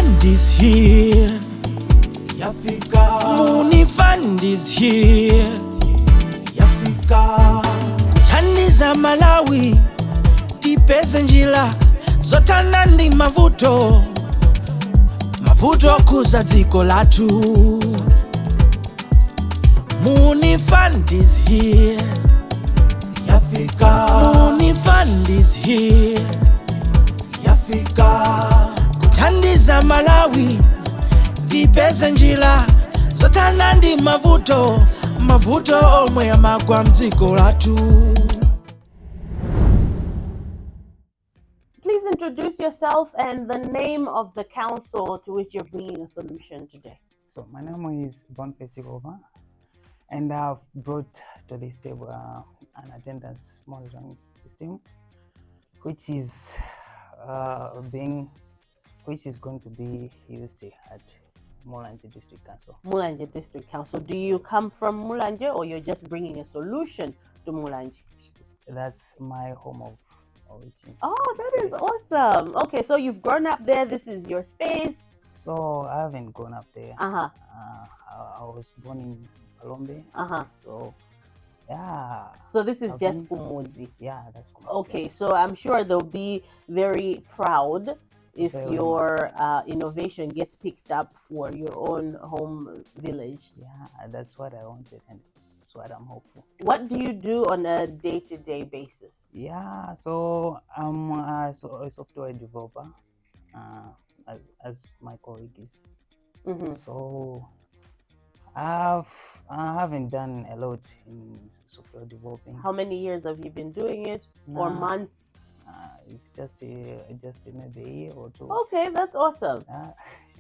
Fund is here. Yafika. Muuni Fund is here. Yafika. Kuthandiza Malawi tipeze njira zotana ndi mavuto kuza dziko lathu. Muuni Fund is here. Yafika. Muuni Fund is here. Yafika. Kuthandiza Malawi tipeze njira zotana ndi mavuto omwe amagwa mdziko lathu. Please introduce yourself and the name of the council to which you're bringing a solution today. So my name is Boniface Yehova, and I've brought to this table an attendance monitoring system, which is going to be used at Mulanje District Council. Mulanje District Council. Do you come from Mulanje, or you're just bringing a solution to Mulanje? That's my home of origin. Oh, that is awesome. Okay, so you've grown up there. This is your space. So I haven't grown up there. I was born in Palombe. So yeah. So this is just Kumudzi. Yeah, that's Kumudzi. Okay, so I'm sure they'll be very proud if your innovation gets picked up for your own home village. Yeah, that's what I wanted, and that's what I'm hopeful. What do you do on a day-to-day basis? Yeah, so I'm a software developer, as my colleague is. So I haven't done a lot in software developing. How many years have you been doing it? Or months? It's just maybe a year or two. Okay, that's awesome.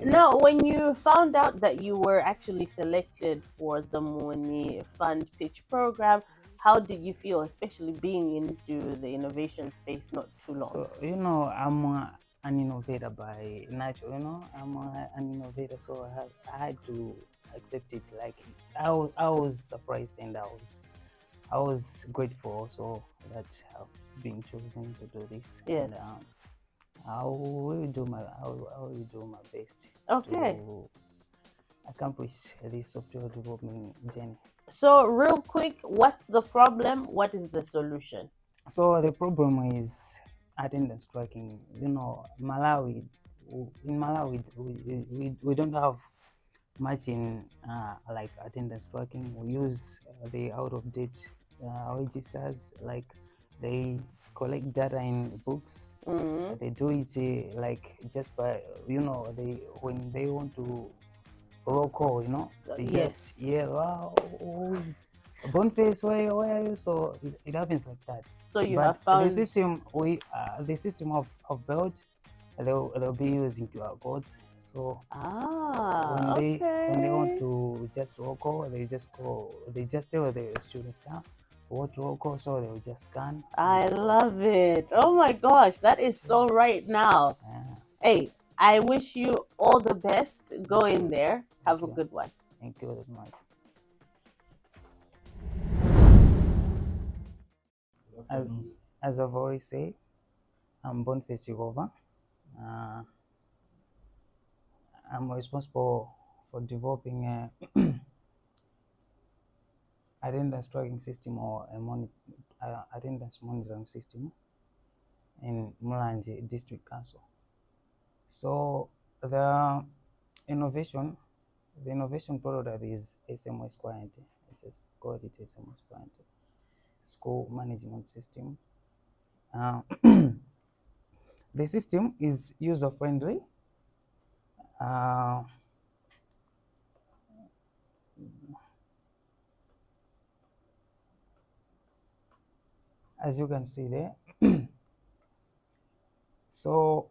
Now, when you found out that you were actually selected for the Muuni Fund pitch program, how did you feel, especially being into the innovation space not too long? So, I'm an innovator by nature, I'm an innovator, so I had to accept it. Like, I was surprised, and I was grateful also that I've been chosen to do this. Yes. And, I will do my best to accomplish this software development journey. So real quick, what's the problem? What is the solution? So the problem is attendance tracking. Malawi. In Malawi, we don't have much in like attendance tracking. We use the out-of-date registers, like they collect data in books. They do it like just by when they want to roll call, they yes. just wow, Boniface, where are you? So it happens like that. So you have found the system of built, they'll be using QR codes. So when they want to just roll call, they just tell the students what to roll call, so they will just scan. I love it. Oh my gosh, that is so right now. Hey, I wish you all the best. Go in there. Have a good one. Thank you very much. As I've already said, I'm Boniface Yehova. I'm responsible for developing attendance tracking system or attendance monitoring system in Mulanje District Council. So the innovation product is SMS Quarantine. I just called it SMS Quarantine. School management system. The system is user friendly. As you can see there, so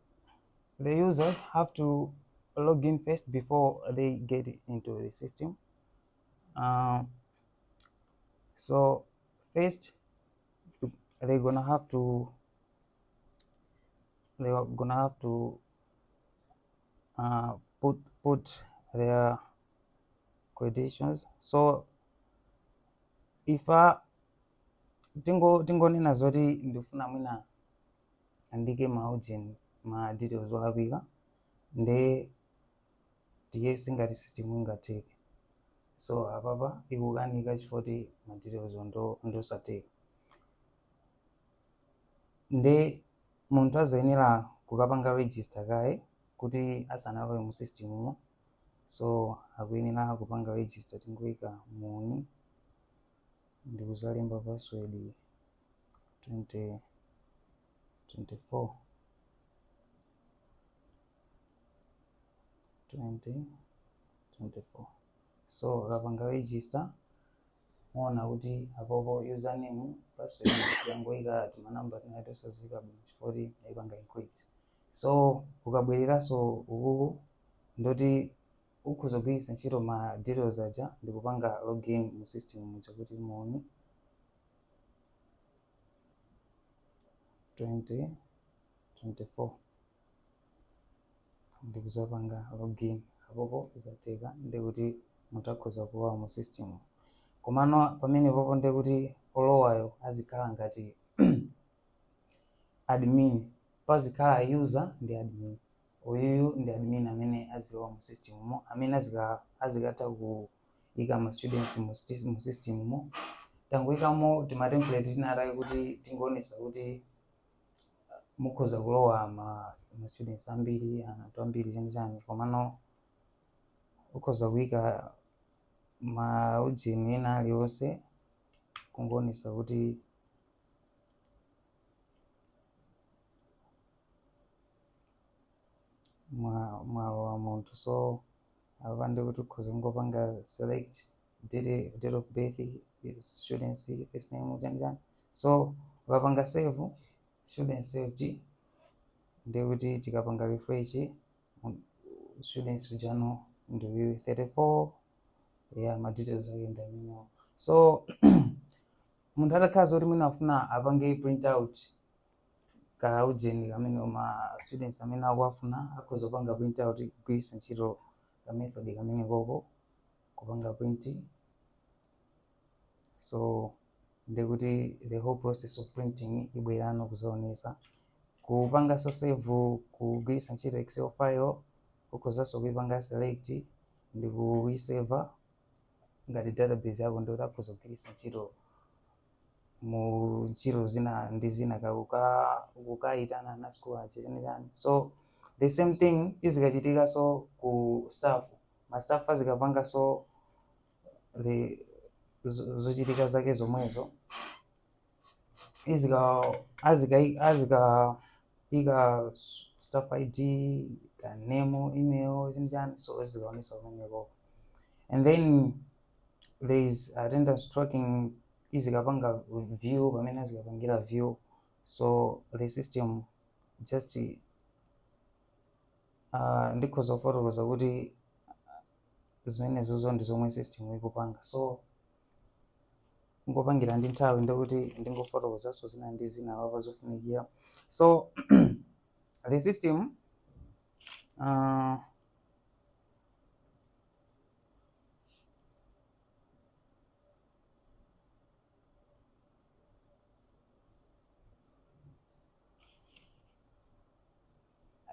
the users have to log in first before they get into the system. So first, they're gonna have to put their credentials. So if tingonena zoti ndifuna mwina andike ma details olabika, tiyese ngati system ingatheke. So apapa ikukanika chifoti materials ndosateka. Nde munthu azayenera kukapanga register kaye kuti asanalowe mu system umo. So akuyenera kupanga register tingoyika Muuni ndi kuzalemba password 2024. So akapanga register muona kuti apopo username password yangoyika timanamba tinatosazika chifoti ayipanga encrypt. So ukabwereranso ukuku ndoti ukuzogwiritsa ntchito ma details aja ndikupanga login mu system muja kuti Muuni 2024 ndikuzapanga login apopo izateka ndikuti munthu akhoza kulowa mu system. Komano pamene popo ndikuti olowayo azikhala ngati admin, pazikhala user ndi admin. Uyuyu ndi admin amene azilowa mu system umo, amene azikatha kuyika ma students mu system umo. Tangoyikamo timatemplate tinatake kuti tingoonesa kuti mukhoza kulowa ma students ambiri, anthu ambiri chani. Komano ukhoza kuyika ma ujeni ena aliyonse kungoonesa kuti mwalowa munthu. So apa ndikuti ukhoza kungopanga select date of birth, students first name chani. So ukapanga save student saved ndikuti tikapanga refresh students ujano ndi 34 ya ma details ake ndi amene. So munthu atakhaza kuti mwina afuna apange print out ka ujeni kamene ma students amene akuafuna akhoza kupanga print out kugwiritsa ntchito ka method kamene koko kupanga print. So ndikuti the whole process of printing ibwerano kuzaonesa kupanga so save kugwiritsa ntchito excel file, ukhozanso kuipanga select ndi kuiseva ngati database yako ndio akhoza kugwiritsa ntchito mu ntchito zina ndi zina kukayitana na school chani. So the same thing izikachitika so ku staff, ma staff azikapanga so zochitika zake zomwezo azika staff ID, ka name, email chani. So izikaonesa pamenepo. And then there is attendance tracking izikapanga view pamene azikapangira view. So the system just ndikhoza kufotokoza kuti zimene zozo ndi zomwe system ikupanga. So ngopangira ndi nthawi ndikuti ndingofotokozanso zina ndi zina apa zofunikira. So the system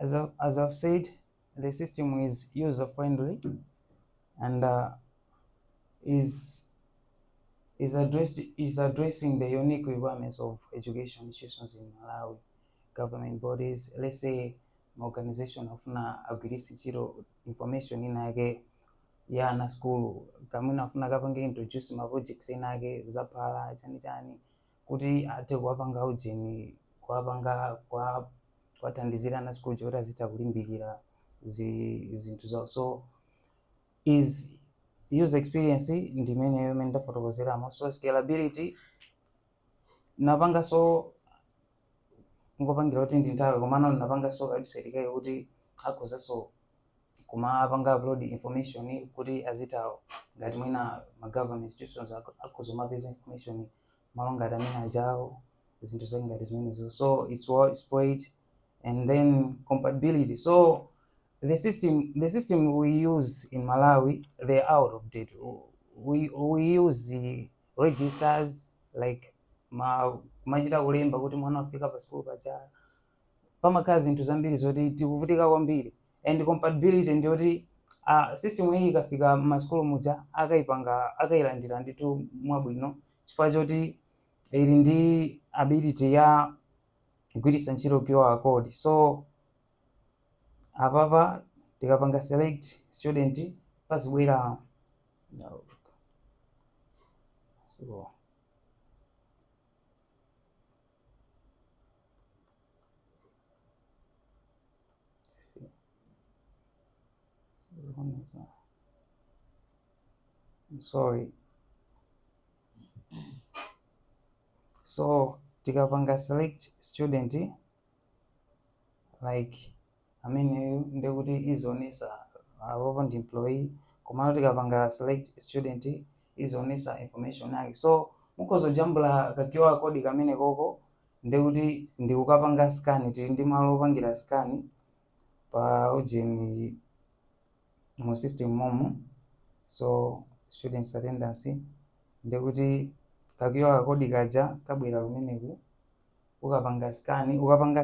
as I've said, the system is user friendly and is addressing the unique requirements of education institutions in Malawi, government bodies. Let's say an organization afuna agwiritsa ntchito information inake ya na school kamuna afuna kapange introduce ma projects inake zapala chani kuti ate kuwapanga ujeni kuwapanga kwathandizira na school choti azitha kulimbikira zinthu zawo. So is user experience ndimene yomwe ndafotokozeramo. So scalability napanga so ngopangira kuti ndi nthawi komano napanga so website kayo kuti akhoza so kumapanga upload information kuti azitha ngati mwina ma government institutions akhoza mapeza information malonga amene ajawo zinthu zake ngati zimenezo. So it's what spoiled. And then compatibility. So the system we use in Malawi, they're out of date. We use the registers like machita kulemba kuti mwana afika pa school pacha pamakazi zinthu zambiri zoti tikuvutika kwambiri. And compatibility ndiyoti system iyi ikafika m'masukulu muja akayilandira nditu mwabwino chifukwa choti ili ndi ability ya kugwiritsa ntchito QR code. So apapa tikapanga select student pazibwera sorry. So tikapanga select student like amene ndekuti izonesa apopo ndi employee, komano tikapanga select student izonesa information yake. So mukhoza jambula ka QR code kamene koko ndekuti ndikukapanga scan, tili ndi malo opangira scan pa ujeni mu system momo. So students attendance ndekuti ka QR code kaja kabwera kumeneku ukapanga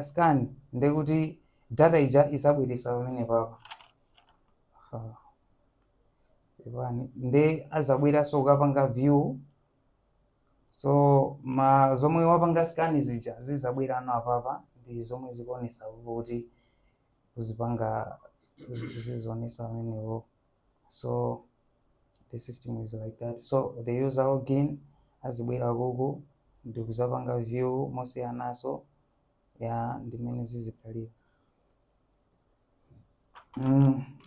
scan ndekuti data ija isabweresa pamene papa nde azabwera. So ukapanga view, so zomwe wapanga scan zija zizabwera ano apapa ndi zomwe zikuonesa kuti uzipanga zizonesa pamenepo. So the system is like that. So the user login azibwera kuku ndikuzapanga view mosiyanaso ya ndimene zizikhalira.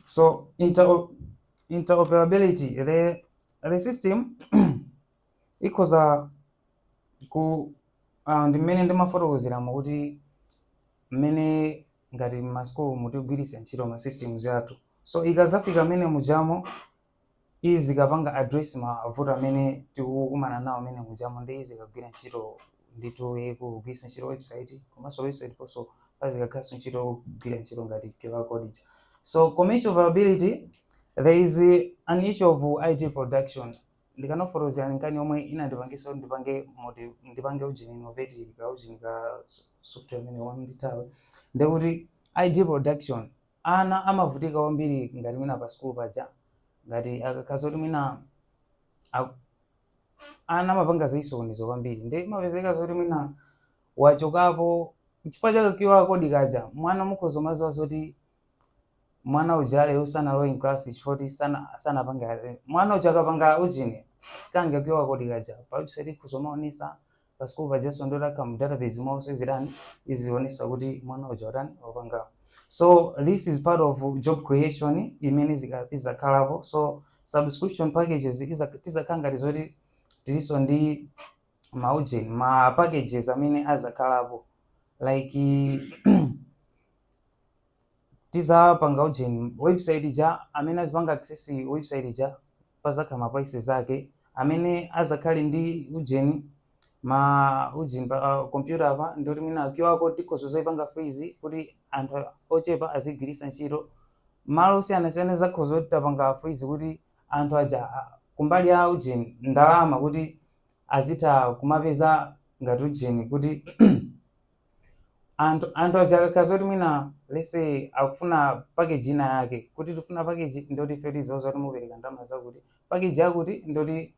So interoperability, the system ikhoza ku ndimene ndimafotokozeramo kuti mmene ngati m'masukulu mutigwiritsa ntchito ma systems athu. So ikazafika mmene mujamo izikapanga address mavuto amene tikukumana nawo mmene mujamo, ndi izikagwira ntchito nditu kugwiritsa ntchito website, komanso website ponso pazikakhaso ntchito kugwira ntchito ngati QR code. So commercial viability, there is an issue of IT production. Ndikanofotokozera nkani yomwe inandipangisa ndipange ujeni innovative ka ujeni ka software amene wanditawe ndekuti IT production ana amavutika kwambiri ngati mwina pa school paja, ngati akakhaza kuti mwina ana amapanga zaisonizo kwambiri, ndi mapezeka zoti mwina wachokapo chifukwa chaka QR code kaja mwana mukhoza maziwa zoti mwana ujale usanalowe in class chifukwa sanapanga mwana uchakapanga ujeni scan ya QR code kaja pa website kuzomaonesa pa school pajaso ndotaka mu database monse zirani izionesa kuti mwana uja watani wapanga. So this is part of job creation imene izakhalapo. So subscription packages tizakhanga tizoti tiliso ndi maujeni ma packages amene azakhalapo like tizapanga ujeni website ja amene azipanga access website ja pazakhala ma prices ake amene azakhale ndi ujeni ujeni computer apa ndoti mwina QR code tikhoza zaipanga freeze kuti anthu ochepa azigwiritsa ntchito malo osiyanasiyana zakhoza kuti tapanga freeze kuti anthu aja kumbali ya ujeni ndalama kuti azitha kumapeza ngati ujeni kuti anthu aja akakhaza kuti mwina lese akufuna package ina yake kuti tifuna package ndoti ife tizoza kuti mupereka ndalama zakuti package yakuti ndoti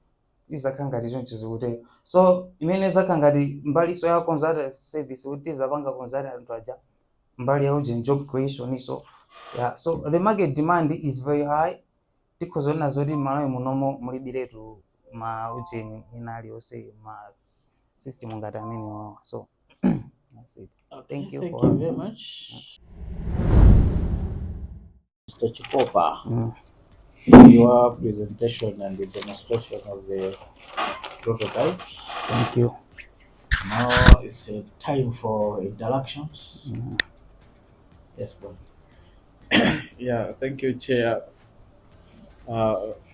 izakhala ngati choncho zikutero. So imene izakhala ngati mbaliso ya consultant service kuti tizapanga consultant anthu aja mbali ya ujeni job creation. So yeah, so the market demand is very high. Tikhoza nazo kuti malawi munomo mulibiretu ma ujeni inali ose ma system ngati amene wawa. So that's it. Okay, thank you very much. Mr. Chikopa, your presentation and the demonstration of the prototypes. Thank you. Now it's time for interactions. Yes, bro. Yeah, thank you, Chair.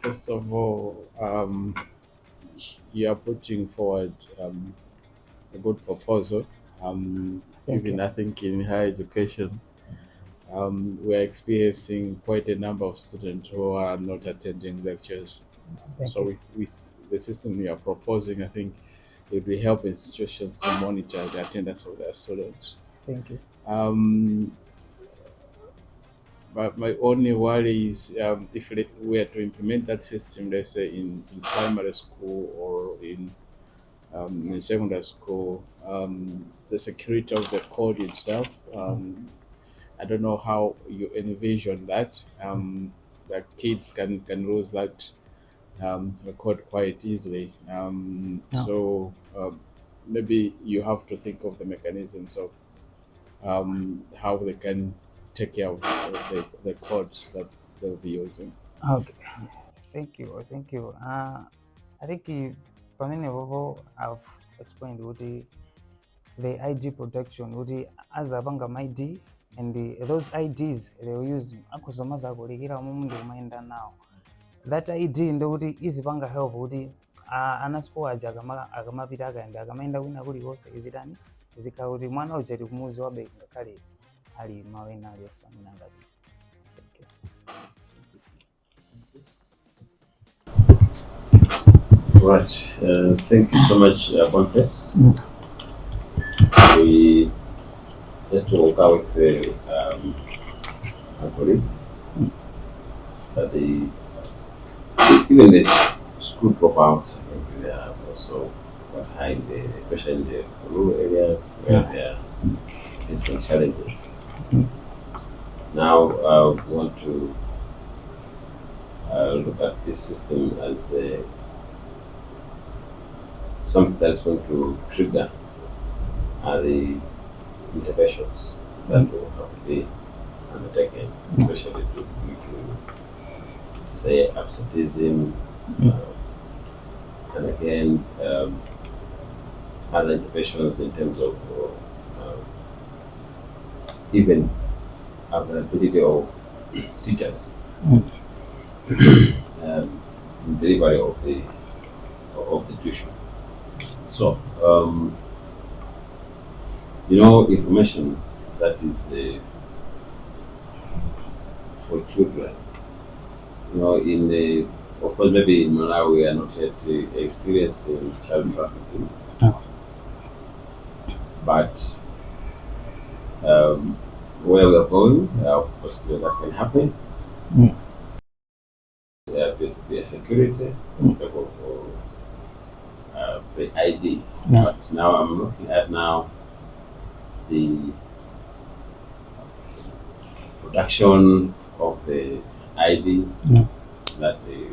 First of all, you are putting forward a good proposal. Even I think in higher education, we're experiencing quite a number of students who are not attending lectures. With the system you are proposing, I think it will help institutions to monitor the attendance of their students. Thank you. but my only worry is if we were to implement that system, let's say in primary school or in secondary school, the security of the code itself. I don't know how you envision that. That kids can lose that code quite easily. So maybe you have to think of the mechanisms of how they can take care of the codes that they'll be using. Okay, thank you. I think pamene popo I've explained what the ID protection, what as abanga ID, and those IDs they will use akuzoma zakolekera mumu ndi kumayenda nawo. That ID ndikuti izipanga help kuti ana school aja akamapita akaenda akamayenda kwina kulikonse izitani izikhala kuti mwana uja tikumuzi wabe ngakhale ali mawena aliyosamina ngapita. Thank you. Right. Thank you so much, Bontes. We just to work out with my colleague that even the school dropouts, I think they are also quite high, especially in the rural areas where there are different challenges. Now, we want to look at this system as something that's going to trigger the interventions that will have to be undertaken, especially to say absenteeism, and again other interventions in terms of even availability of teachers, delivery of the tuition. So, information that is for children. Of course, maybe in Malawi we are not yet experiencing child trafficking, but where we are going, possibly that can happen. There appears to be a security for the ID, but now I'm looking at the production of the IDs that the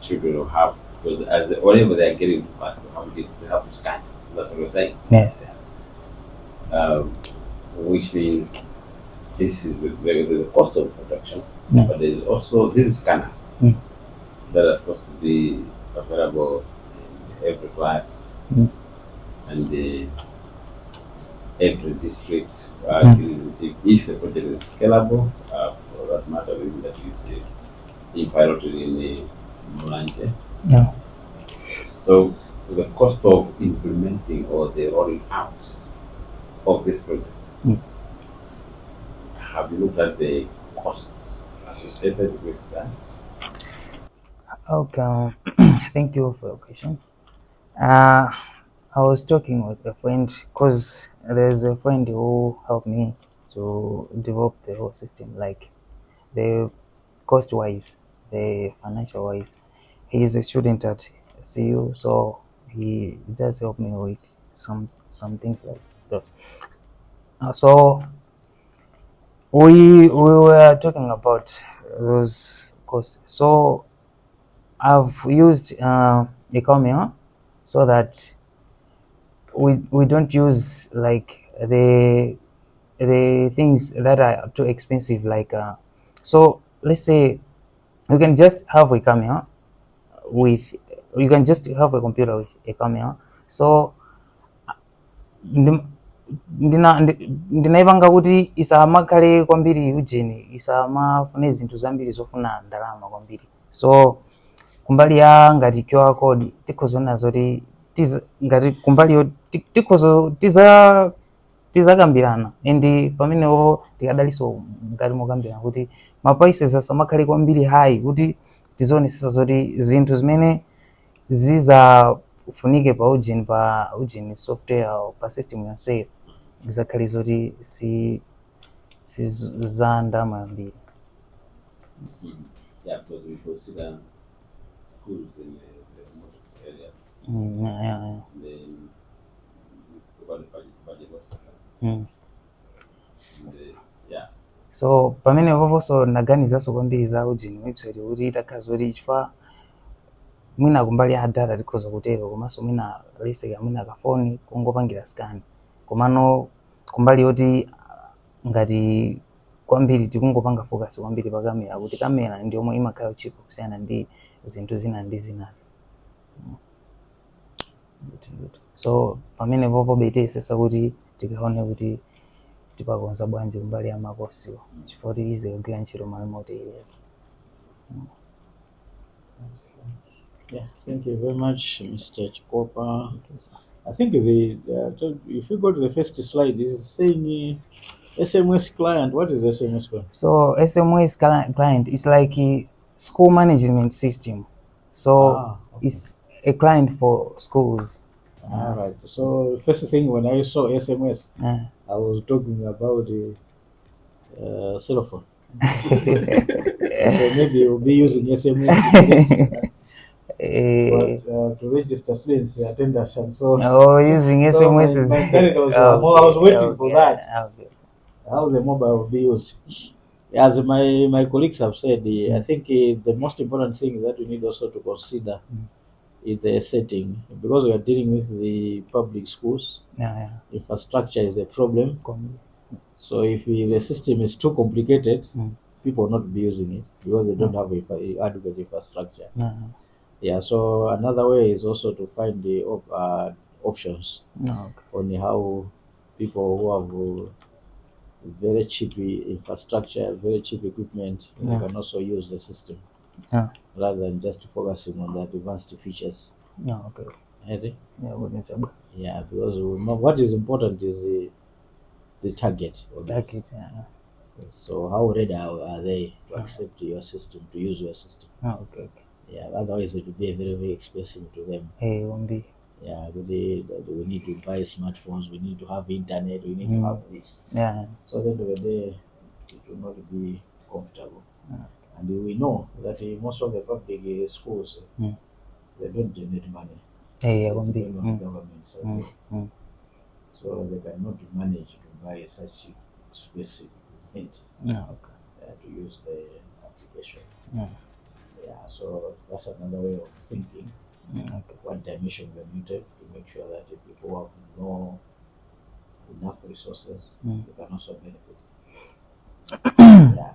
children will have, because whatever they are getting to pass, they have to scan. That's what we're saying. Yes. Which means there's a cost of production, but there's also these scanners that are supposed to be available in every class and every district. If the project is scalable, for that matter, that is being piloted in the Mulanje. So the cost of implementing or the rolling out of this project, have you looked at the costs associated with that? Okay, thank you for your question. I was talking with a friend because there's a friend who helped me to develop the whole system, like the cost-wise, the financial-wise. He is a student at CU, so he does help me with some things like that. So we were talking about those costs. So I've used a camera so that we don't use like the things that are too expensive, like so let's say you can just have a camera you can just have a computer with a camera. So ndinaipanga kuti isamakhale kwambiri ujeni, isamafune zinthu zambiri zofuna ndalama kwambiri. So kumbali ya ngati QR code tikhozoona zoti ngati kumbali tizakambirana and pamenepo tikadaliso ngati mokambirana kuti maprices asamakhale kwambiri high, kuti tizionesesa zoti zinthu zimene zizafunike pa ujeni software pa system yonseyo zizakhale zoti siza ndalama yambiri. Yeah, because we consider schools in the remotest areas. Yeah. Then budget also helps. Yeah. So pamene vovoso naganizaso kwambiri za ujini website kuti itakhaza kuti chifukwa mwina kumbali ya data tikhoza kutero komanso mwina leseka mwina kafoni kungopangira scan komano kumbali yoti ngati kwambiri tikungopanga focus kwambiri pa kamera kuti kamera ndi yomwe imakhala chipo kusiyana ndi zinthu zina ndi zinazi. So pamene popo betesesa kuti tikaone kuti tipakonza bwanji kumbali ya makosiwo chifukwa kuti ize kugwira ntchito malo moti ileza. Yeah, thank you very much, Mr. Chikopa. Okay, sir. I think if you go to the first slide, it's saying SMS client. What is SMS client? So SMS client is like a school management system. So Okay. it's a client for schools. All right. So first thing when I saw SMS, I was talking about the cell phone. So maybe we'll be using SMS to register students, attendance, and so on. Using So SMS is I was waiting for that. Okay. How the mobile will be used. As my colleagues have said, I think the most important thing that we need also to consider is the setting, because we are dealing with the public schools. Yeah. Infrastructure is a problem. So if the system is too complicated, people will not be using it because they don't have adequate infrastructure. Yeah. So another way is also to find the options on how people who have very cheap infrastructure, very cheap equipment, they can also use the system rather than just focusing on the advanced features. Okay. Yeah, because what is important is the target. So how ready are they to accept your system, to use your system? Okay. Yeah, otherwise it will be very, very expensive to them. Won't be. Yeah, we need to buy smartphones, we need to have internet, we need to have this. Yeah. So at the end of the day, it will not be comfortable. And we know that most of the public schools, they don't generate money. They Won't be. depend on government. So they cannot manage to buy such expensive equipment to use the application. Yeah, so that's another way of thinking. What dimension we need to make sure that the people have enough resources, they can also benefit. Yeah.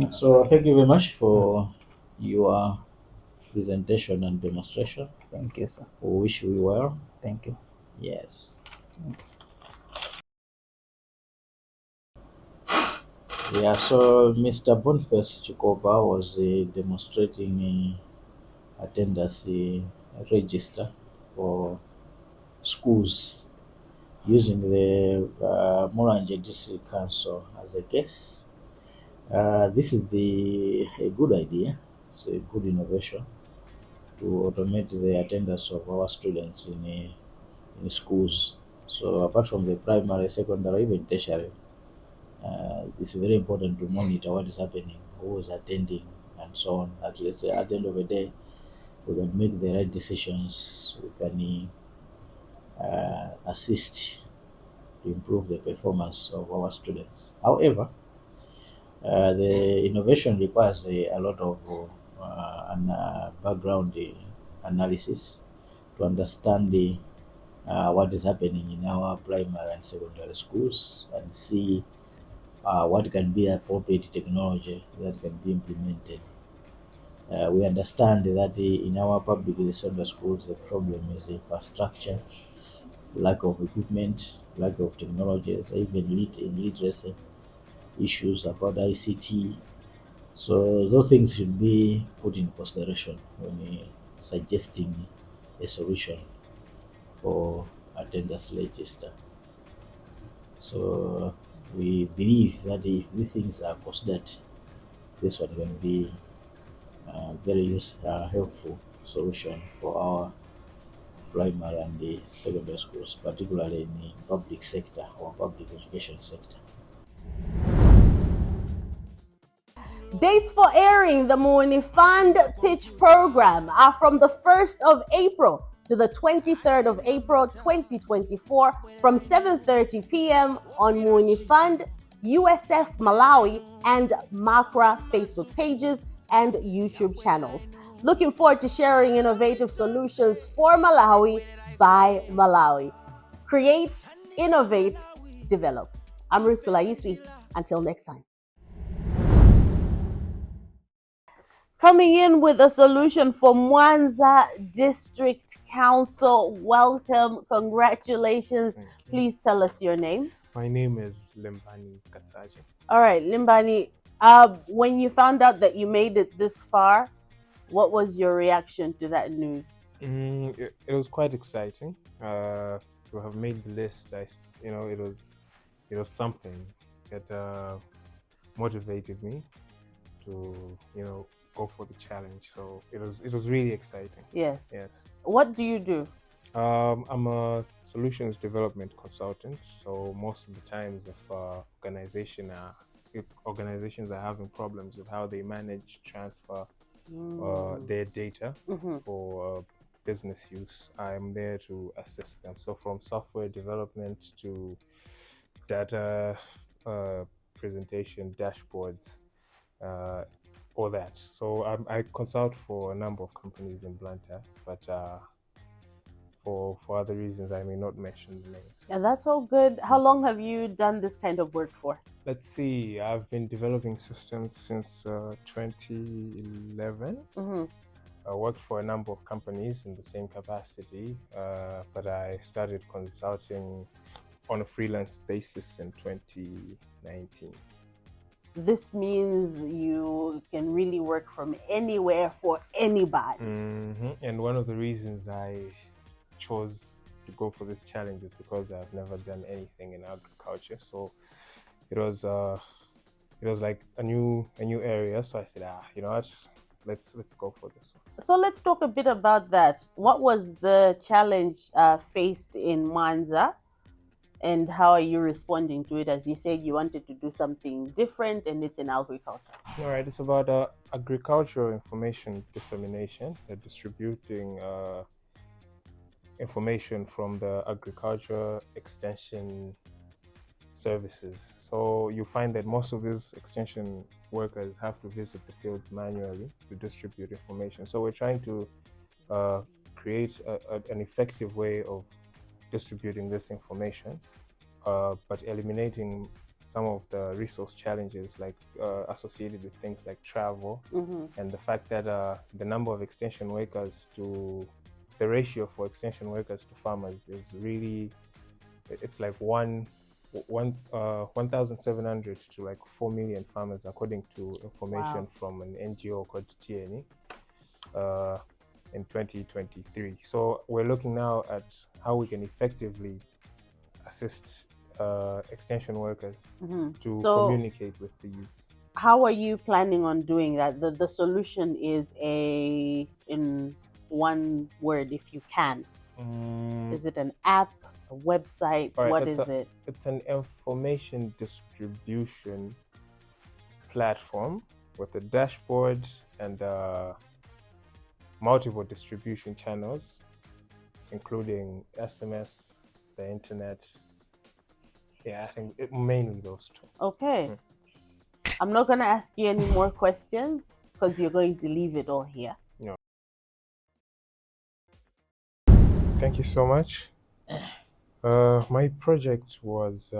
So thank you very much for your presentation and demonstration. Thank you, sir. We wish you well. Thank you. Yes. Yeah, so Mr. Boniface Chikopa was demonstrating attendance register for schools using the Moranje District Council as a case. This is a good idea. It's a good innovation to automate the attendance of our students in schools. So apart from the primary, secondary, even tertiary, it's very important to monitor what is happening, who is attending, and so on. At least at the end of the day, we can make the right decisions. We can assist to improve the performance of our students. However, the innovation requires a lot of background analysis to understand what is happening in our primary and secondary schools and see what can be appropriate technology that can be implemented. We understand that in our public secondary schools, the problem is infrastructure, lack of equipment, lack of technologies, even literacy issues about ICT. So those things should be put in consideration when suggesting a solution for attendance register. So we believe that if these things are considered, this one can be a very helpful solution for our primary and the secondary schools, particularly in the public sector or public education sector. Dates for airing the Muuni Fund Pitch Program are from the 1st of April to the 23rd of April 2024 from 7:30 p.m. on Muuni Fund, USF Malawi, and Makra Facebook pages and YouTube channels. Looking forward to sharing innovative solutions for Malawi by Malawi. Create, innovate, develop. I'm Ruth Kulaisi. Until next time. Coming in with a solution for Mwanza District Council. Welcome, congratulations. Please tell us your name. My name is Limbani Kataji. All right, Limbani, when you found out that you made it this far, what was your reaction to that news? It was quite exciting. To have made the list, it was something that motivated me to go for the challenge. So it was really exciting. Yes. Yes. What do you do? I'm a solutions development consultant. So most of the times, if organizations are having problems with how they manage transfer their data for business use, I'm there to assist them. So from software development to data presentation, dashboards, all that. So I consult for a number of companies in Blantyre, but for other reasons I may not mention the names. Yeah, that's all good. How long have you done this kind of work for? Let's see, I've been developing systems since 2011. I worked for a number of companies in the same capacity, but I started consulting on a freelance basis in 2019. This means you can really work from anywhere for anybody. And one of the reasons I chose to go for this challenge is because I've never done anything in agriculture. So it was like a new area. So I said, you know what, let's go for this one. So let's talk a bit about that. What was the challenge faced in Mwanza? And how are you responding to it? As you said, you wanted to do something different, and it's in agriculture. All right, it's about agricultural information dissemination, distributing information from the agriculture extension services. So you find that most of these extension workers have to visit the fields manually to distribute information. So we're trying to create an effective way of distributing this information, but eliminating some of the resource challenges like associated with things like travel, and the fact that the number of extension workers to the ratio for extension workers to farmers is really, it's like 1,700 to like 4 million farmers, according to information from an NGO called TNE. In 2023. So we're looking now at how we can effectively assist extension workers to communicate with these. How are you planning on doing that? The solution is in one word, if you can. Is it an app, a website? Right, what is it? It's an information distribution platform with a dashboard and multiple distribution channels, including SMS, the internet. Yeah, I think mainly those two. Okay. I'm not going to ask you any more questions because you're going to leave it all here. No. Thank you so much. My project was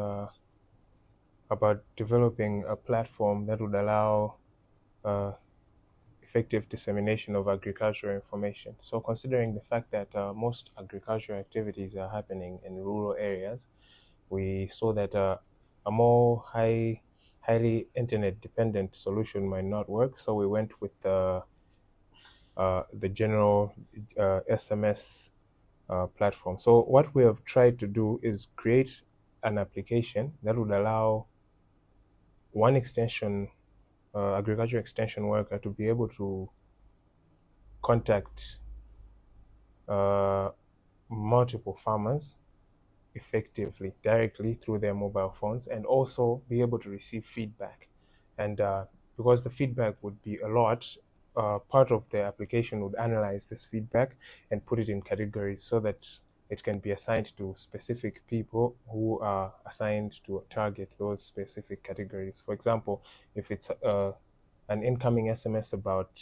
about developing a platform that would allow effective dissemination of agricultural information. So considering the fact that most agricultural activities are happening in rural areas, we saw that a more highly internet dependent solution might not work. So we went with the general SMS platform. So what we have tried to do is create an application that would allow one agriculture extension worker to be able to contact multiple farmers effectively, directly through their mobile phones, and also be able to receive feedback and because the feedback would be a lot, part of the application would analyze this feedback and put it in categories so that it can be assigned to specific people who are assigned to target those specific categories. For example, if it's an incoming SMS about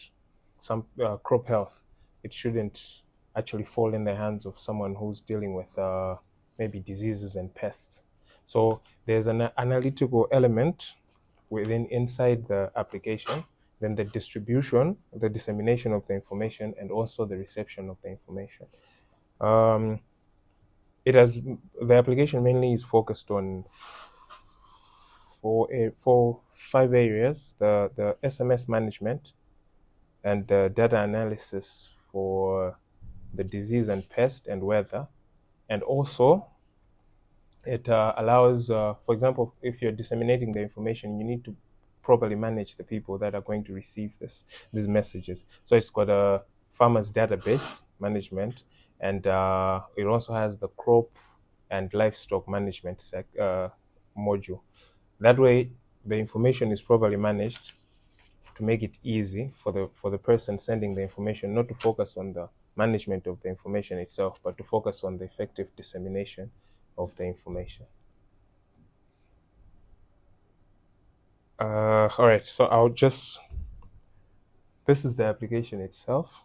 some crop health, it shouldn't actually fall in the hands of someone who's dealing with maybe diseases and pests. So there's an analytical element inside the application, then the distribution, the dissemination of the information, and also the reception of the information. The application mainly is focused on for 5 areas: the SMS management and the data analysis for the disease and pest and weather, and also it allows, for example, if you're disseminating the information, you need to properly manage the people that are going to receive these messages. So it's got a farmers database management, and it also has the crop and livestock management module. That way, the information is properly managed to make it easy for the person sending the information not to focus on the management of the information itself, but to focus on the effective dissemination of the information. All right, so this is the application itself.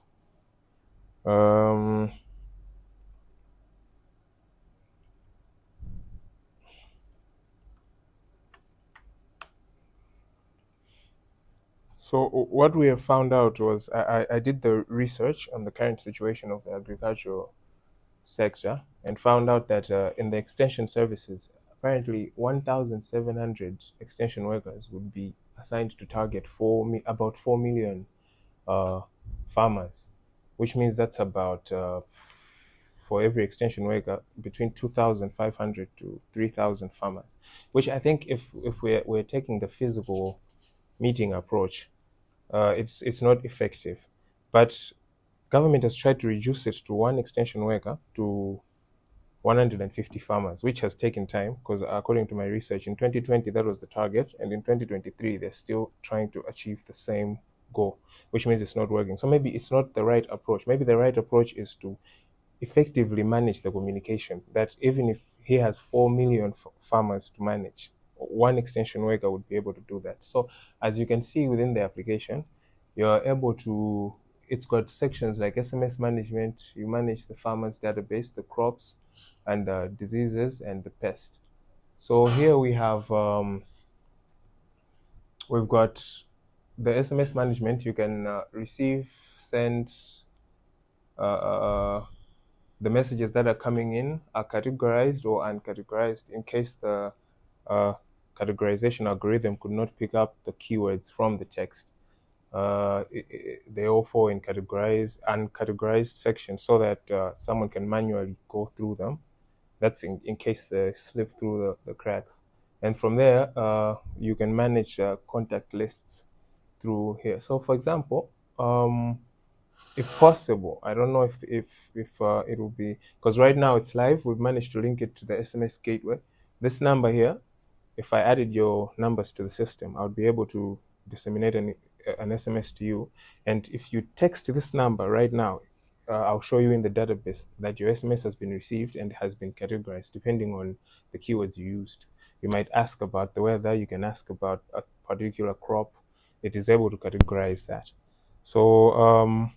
So what we have found out was I did the research on the current situation of the agricultural sector and found out that in the extension services, apparently 1,700 extension workers would be assigned to target about 4 million farmers, which means that's about, for every extension worker, between 2,500 to 3,000 farmers, which I think if we're taking the physical meeting approach, it's not effective. But government has tried to reduce it to one extension worker to 150 farmers, which has taken time because according to my research, in 2020, that was the target. And in 2023, they're still trying to achieve the same goal, which means it's not working. So maybe it's not the right approach. Maybe the right approach is to effectively manage the communication, that even if he has 4 million farmers to manage, one extension worker would be able to do that. So as you can see within the application, you're able to, it's got sections like SMS management, you manage the farmers database, the crops, and the diseases and the pest. So here we have, we've got the SMS management. You can receive, send, the messages that are coming in are categorized or uncategorized in case the categorization algorithm could not pick up the keywords from the text. They all fall in uncategorized sections so that someone can manually go through them. That's in case they slip through the cracks. And from there, you can manage contact lists through here. So for example, if possible, I don't know if it will be, because right now it's live, we've managed to link it to the SMS gateway. This number here, if I added your numbers to the system, I would be able to disseminate an SMS to you. And if you text this number right now, I'll show you in the database that your SMS has been received and has been categorized depending on the keywords you used. You might ask about the weather, you can ask about a particular crop. It is able to categorize that. So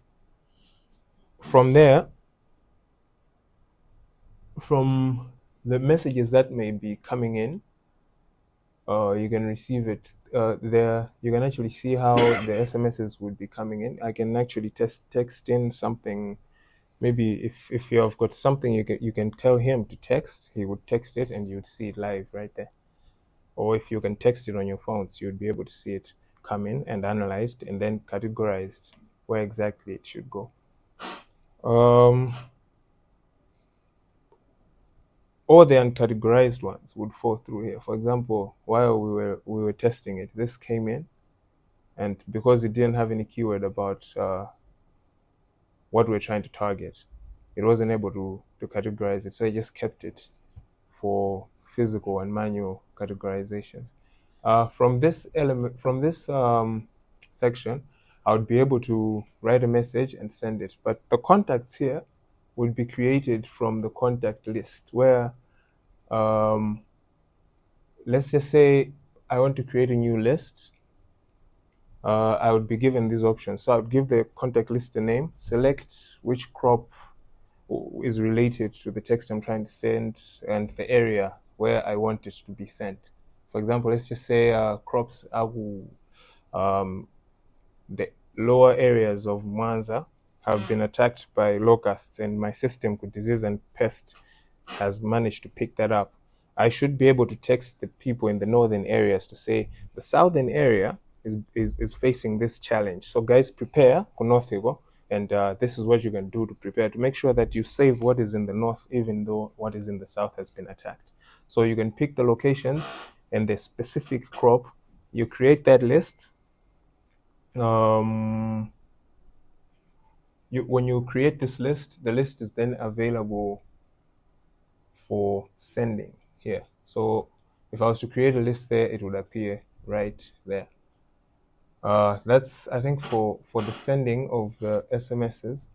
from there, from the messages that may be coming in, you can receive it there. You can actually see how the SMSs would be coming in. I can actually text in something. Maybe if you have got something you can tell him to text, he would text it and you'd see it live right there. Or if you can text it on your phones, you'd be able to see it come in and analyzed and then categorized where exactly it should go. All the uncategorized ones would fall through here. For example, while we were testing it, this came in, and because it didn't have any keyword about what we're trying to target, it wasn't able to categorize it. So I just kept it for physical and manual categorization. From this element, from this section, I would be able to write a message and send it. But the contacts here will be created from the contact list, where let's just say I want to create a new list. I would be given these options. So I would give the contact list a name, select which crop is related to the text I'm trying to send, and the area where I want it to be sent. For example, let's just say crops the lower areas of Mwanza have been attacked by locusts, and my system with disease and pest has managed to pick that up. I should be able to text the people in the northern areas to say the southern area is facing this challenge. So guys, prepare kunorthigo, and this is what you can do to prepare to make sure that you save what is in the north, even though what is in the south has been attacked. So you can pick the locations and the specific crop. You create that list. When you create this list, the list is then available for sending here. So if I was to create a list there, it would appear right there. That's, I think, for the sending of the SMSs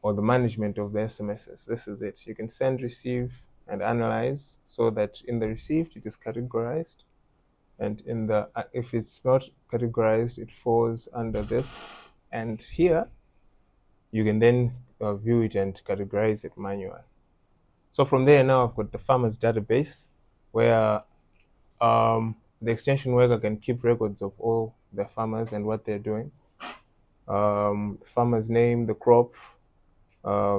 or the management of the SMSs. This is it. You can send, receive, and analyze, so that in the received it is categorized, and in the if it's not categorized, it falls under this, and here you can then view it and categorize it manually. So from there, now I've got the farmers database, where the extension worker can keep records of all the farmers and what they're doing. Farmer's name, the crop,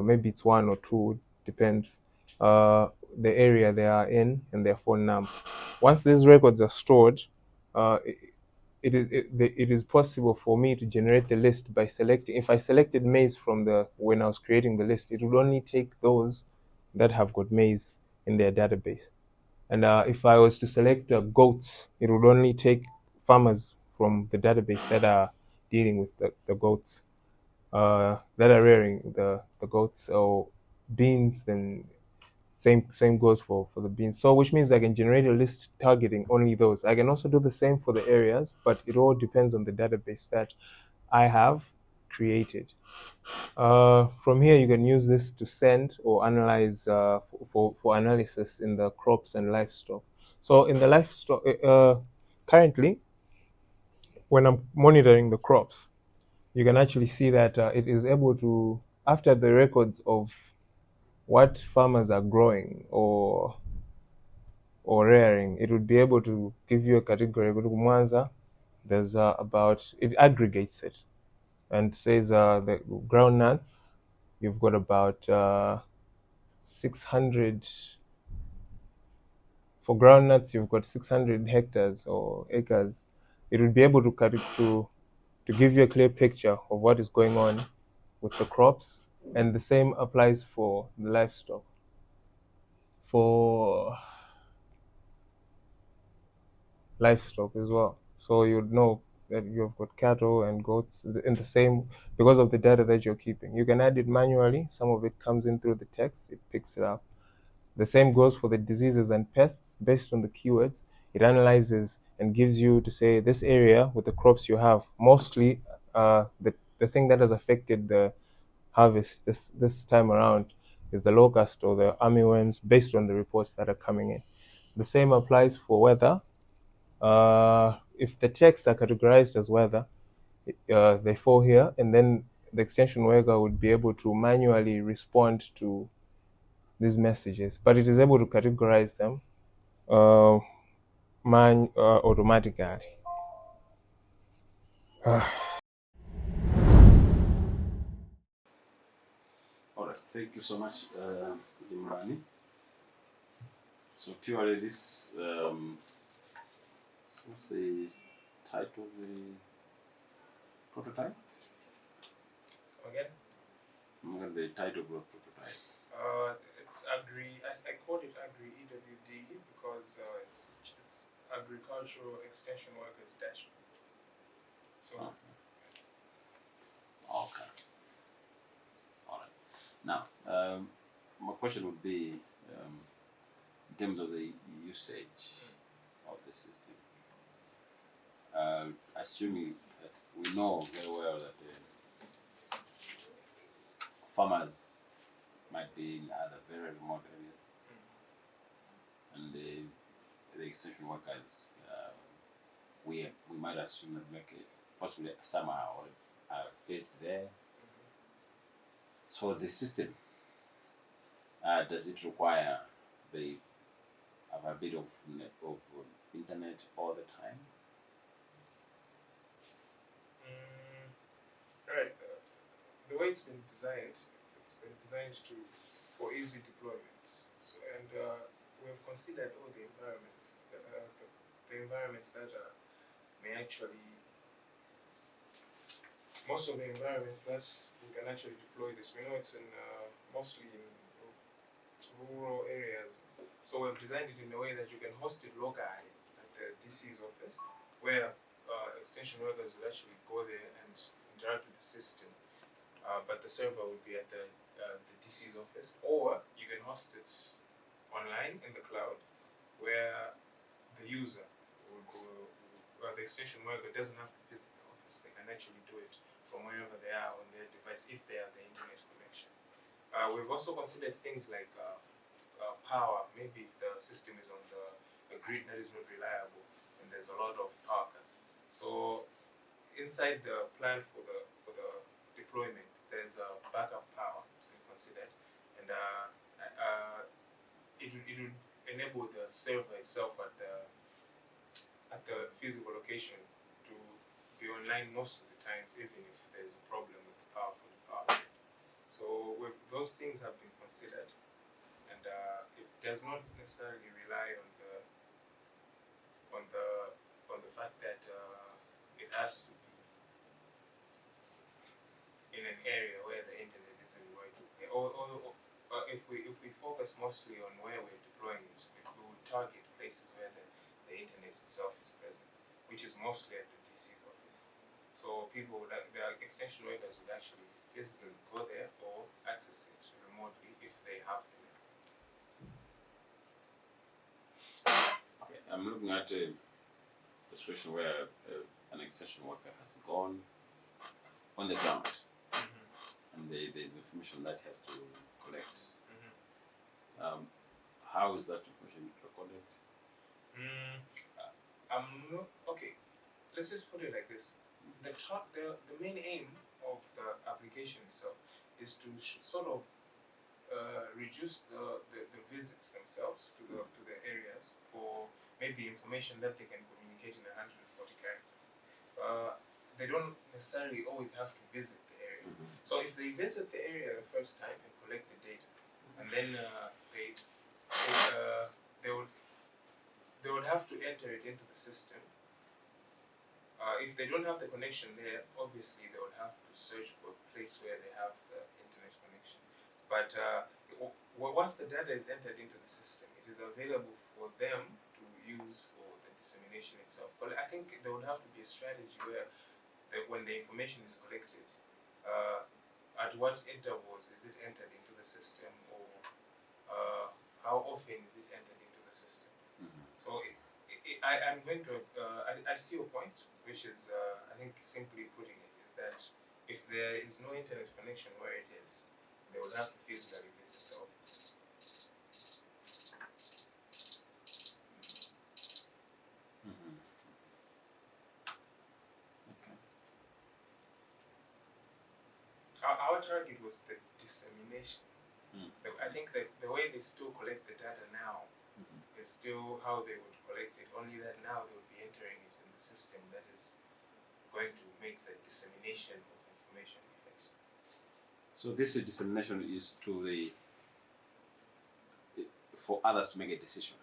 maybe it's 1 or 2, depends, the area they are in, and their phone number. Once these records are stored, it is possible for me to generate the list by selecting. If I selected maize from when I was creating the list, it would only take those that have got maize in their database. And if I was to select goats, it would only take farmers from the database that are dealing with the goats, that are rearing the goats. Or beans, then same goes for the beans. So which means I can generate a list targeting only those. I can also do the same for the areas, but it all depends on the database that I have created. From here, you can use this to send or analyze for analysis in the crops and livestock. So in the livestock, currently, when I'm monitoring the crops, you can actually see that it is able to, after the records of what farmers are growing or rearing, it would be able to give you a category. Mwanza, there's it aggregates it and says the groundnuts, you've got about 600. For groundnuts, you've got 600 hectares or acres. It would be able to give you a clear picture of what is going on with the crops, and the same applies for the livestock. For livestock as well. So you'd know that you've got cattle and goats in the same, because of the data that you're keeping. You can add it manually. Some of it comes in through the text, it picks it up. The same goes for the diseases and pests. Based on the keywords, it analyzes and gives you to say this area with the crops you have. Mostly the thing that has affected the harvest this time around is the locust or the armyworms, based on the reports that are coming in. The same applies for weather. If the texts are categorized as weather, they fall here, and then the extension worker would be able to manually respond to these messages, but it is able to categorize them automatically. All right, thank you so much, Muuni. So purely this, what's the title of the prototype? Again? The title of the prototype. It's Agri. I called it Agri EWD because it's Agricultural Extension Workers Dashboard. So. Okay. All right. Now, my question would be, in terms of the usage of the system, assuming that we know very well that farmers might be in other very remote areas, and the extension workers, we might assume that possibly some are based there. So the system, does it require the availability of internet all the time? Right. The way it's been designed for easy deployment. So, and we've considered all the environments, the environments that may actually, most of the environments that we can actually deploy this. We know it's in mostly in rural areas. So we've designed it in a way that you can host it locally at the DC's office, where extension workers will actually go there and interact with the system. But the server will be at the DC's office, or you can host it online in the cloud, where the user the extension worker doesn't have to visit the office. They can actually do it from wherever they are on their device if they have the internet connection. We've also considered things like power. Maybe if the system is on a grid that is not reliable and there's a lot of power cuts. So inside the plan for the deployment, there's a backup power that's been considered, and it would enable the server itself at the physical location to be online most of the times, even if there's a problem with the power from the power grid. So those things have been considered, and it does not necessarily rely on the fact that it has to be in an area where the internet isn't working. Or if we focus mostly on where we're deploying it, we would target places where the internet itself is present, which is mostly at the DC's office. So the extension workers would actually physically go there or access it remotely if they have the network. Okay, I'm looking at a situation where an extension worker has gone on the ground, and there's information that he has to collect. How is that information recorded? Okay. Let's just put it like this: the main aim of the application itself is to sort of reduce the visits themselves to the areas for maybe information that they can communicate in 140 characters. They don't necessarily always have to visit the area. So if they visit the area the first time and collect the data, and then they would have to enter it into the system. If they don't have the connection there, obviously they would have to search for a place where they have the internet connection. But once the data is entered into the system, it is available for them to use for the dissemination itself. But I think there would have to be a strategy where when the information is collected, at what intervals is it entered into the system, or how often is it entered into the system? So I'm going to, I see your point, which is, I think simply putting it, is that if there is no internet connection where it is, they would have to physically visit the office. Okay. Our target was the dissemination. I think that the way they still collect the data now is still how they would collect it, only that now they would be entering it in the system that is going to make the dissemination of information effective. So this dissemination is for others to make a decision.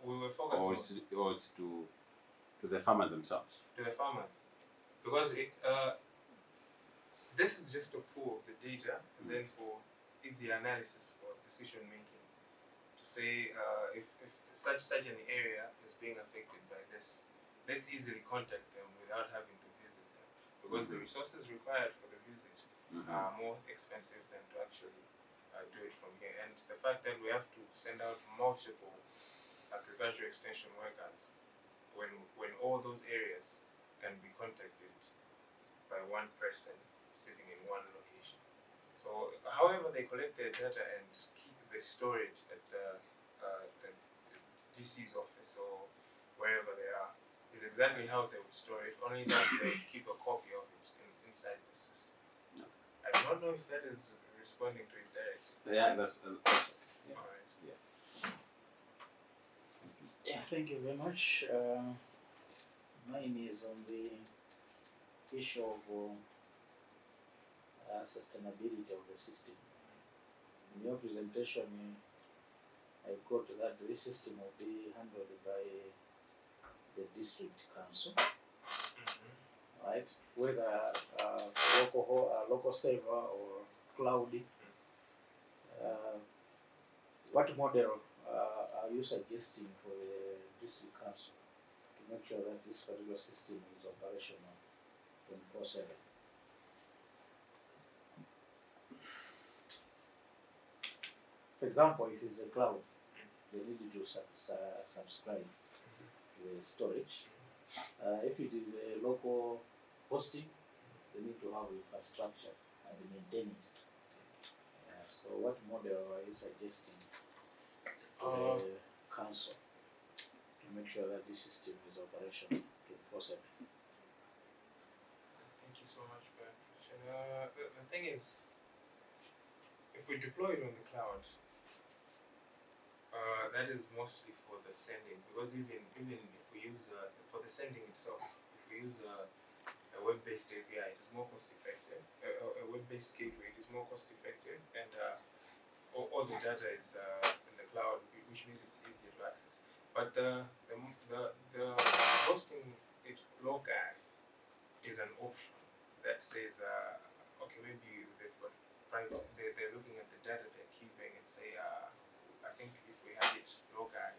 We were focusing or it's to the farmers themselves. To the farmers, because this is just a pool of the data, and then for easy analysis for decision making, to say if such an area is being affected by this, let's easily contact them without having to visit them, because the resources required for the visit are more expensive than to actually do it from here. And the fact that we have to send out multiple agriculture extension workers when all those areas can be contacted by one person sitting in one location. So, however they collect their data and they store it at the DC's office or wherever they are, is exactly how they would store it. Only that they would keep a copy of it inside the system. I do not know if that is responding to it directly. Yeah, that's yeah. All right. Yeah, thank you very much. Mine is on the issue of sustainability of the system. In your presentation, I quote that this system will be handled by the district council, right? Whether local server or cloud. What model are you suggesting for the district council to make sure that this particular system is operational 24/7? For example, if it's a cloud, they need to subscribe to the storage. If it is a local hosting, they need to have infrastructure and maintain it. So what model are you suggesting to the council to make sure that this system is operational 24/7? Thank you so much for that question. The thing is, if we deploy it on the cloud, that is mostly for the sending, because even if we use for the sending itself, if we use a web-based API, it is more cost effective. A web-based gateway, it is more cost effective, and all the data is in the cloud, which means it's easier to access. But the hosting it local is an option that says, okay, maybe they've got private. They're looking at the data they're keeping and say, I think if we have it local,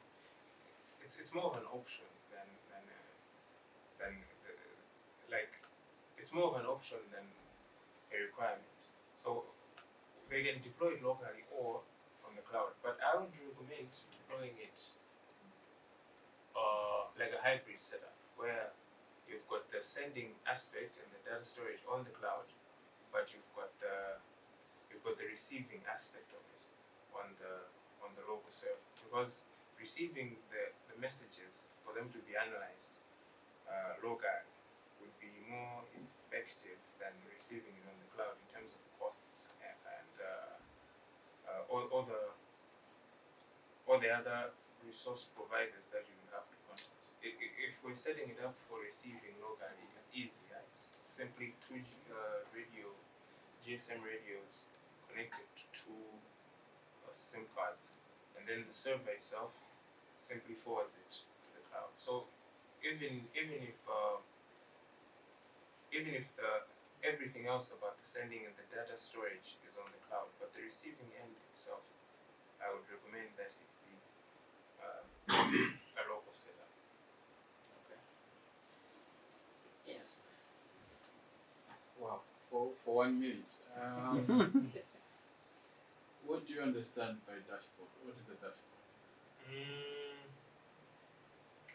it's more of an option than like it's more of an option than a requirement. So they can deploy it locally or on the cloud. But I would recommend deploying it like a hybrid setup where you've got the sending aspect and the data storage on the cloud, but you've got the receiving aspect of it on the local server. Because receiving the messages for them to be analyzed local would be more effective than receiving it on the cloud in terms of costs and all the other resource providers that you will have to contact. If we're setting it up for receiving locally, it is easy. It's simply two GSM radios connected to two SIM cards, and then the server itself simply forwards it to the cloud. So even if everything else about the sending and the data storage is on the cloud, but the receiving end itself, I would recommend that it be a local setup. Okay. Yes. Wow, for 1 minute. What do you understand by dashboard? What is a dashboard?